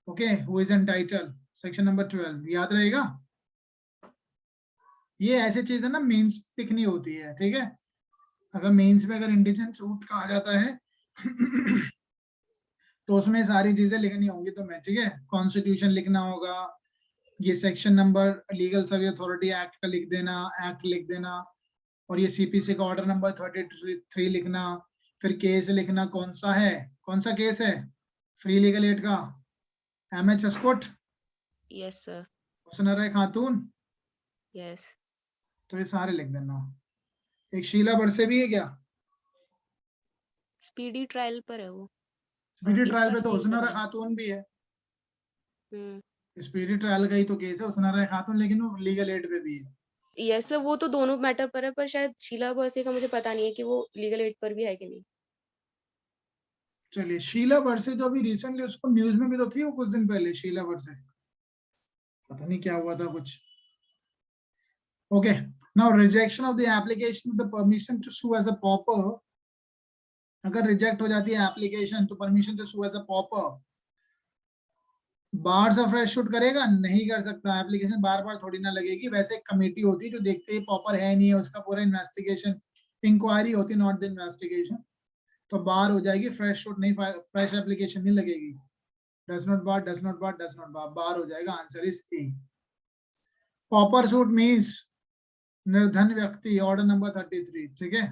okay, who is entitled, section number 12 याद रहेगा। ये ऐसी चीज है ना, मेंस लिखनी होती है, ठीक है। अगर मेंस में अगर इंडिजेंट सूट कहा जाता है तो उसमें सारी चीजें लिखनी होंगी तुम्हें, ठीक है। कॉन्स्टिट्यूशन लिखना होगा, ये section number legal service authority act का लिख देना, एक्ट लिख देना, और ये सीपीसी का ऑर्डर नंबर 33 लिखना। फिर केस लिखना, कौन सा है, कौन सा केस है, फ्री लीगल एड का, एमएच एस्कॉट, यस सर। हुस्न राय खातून, यस। तो ये सारे लिख देना। एक शीला बरसे भी है क्या? स्पीडी ट्रायल पर है वो। स्पीडी इस ट्रायल पर पे तो नहीं हुस्न पता राय है। खातून भी है। हम्म। स्पीडी ट्रायल का ही तो केस है हुस्न राय खातून, लेकिन वो लीगल एड पे भी है। यस सर, वो तो दोनों मैटर पर है, पर शायद शीला बरसे का मुझे पता नहीं है कि वो लीगल एड पर भी है कि नहीं। चलिए, शीला बरसे जो अभी रिसेंटली उसको न्यूज में भी तो थी वो कुछ दिन पहले, शीला बरसे, पता नहीं क्या हुआ था कुछ। Okay, now rejection of the application the permission to sue as a pauper. अगर रिजेक्ट हो जाती है एप्लीकेशन तो permission to sue as a pauper, bar से फ्रेश शूट करेगा? नहीं कर सकता। एप्लीकेशन बार बार थोड़ी ना लगेगी, वैसे एक कमेटी होती है जो देखते है पॉपर है नहीं है, उसका पूरा इन्वेस्टिगेशन, इंक्वायरी होती है, नॉट द इन्वेस्टिगेशन। तो बार हो जाएगी, फ्रेश शूट नहीं, फ्रेश एप्लीकेशन नहीं लगेगी। Does not bar, does not bar, does not bar, bar हो जाएगा। Answer is A. Pauper suit means निर्धन व्यक्ति, ऑर्डर नंबर 33, ठीक है।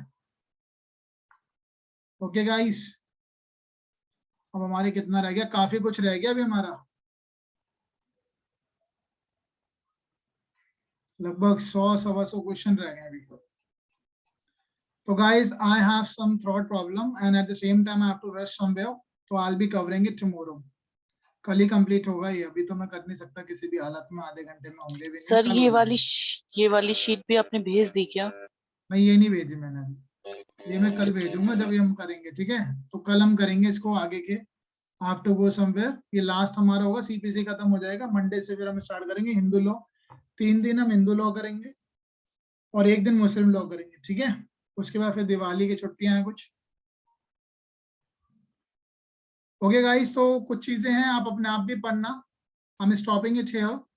ओके गाइस, अब हमारे कितना रह गया, काफी कुछ रह गया अभी हमारा, लगभग 100-125 क्वेश्चन रह गए अभी। तो guys, I have some throat problem and at the same time I have to rush somewhere, तो I will be covering it tomorrow. कल ही कंप्लीट होगा ये, अभी तो मैं कर नहीं सकता किसी भी हालत में, आधे घंटे में होंगे भी नहीं, सर कल हो जाएगा। ये वाली शीट भी आपने भेज दी क्या? नहीं, ये नहीं भेजी मैंने अभी, ये मैं कल भेजूंगा जब ये हम करेंगे, ठीक है। तो कल हम करेंगे इसको आगे के। हैव टू गो समवेयर, ये लास्ट हमारा होगा, सीपीसी खत्म हो जाएगा मंडे से, फिर हम स्टार्ट करेंगे हिंदू लॉ। 3 दिन हम हिंदू लॉ करेंगे और 1 दिन मुस्लिम लॉ करेंगे, ठीक है। उसके बाद फिर दिवाली की छुट्टियां हैं कुछ। ओके गाइस, तो कुछ चीजें हैं, आप अपने आप भी पढ़ना। हम स्टॉपिंग इट हियर।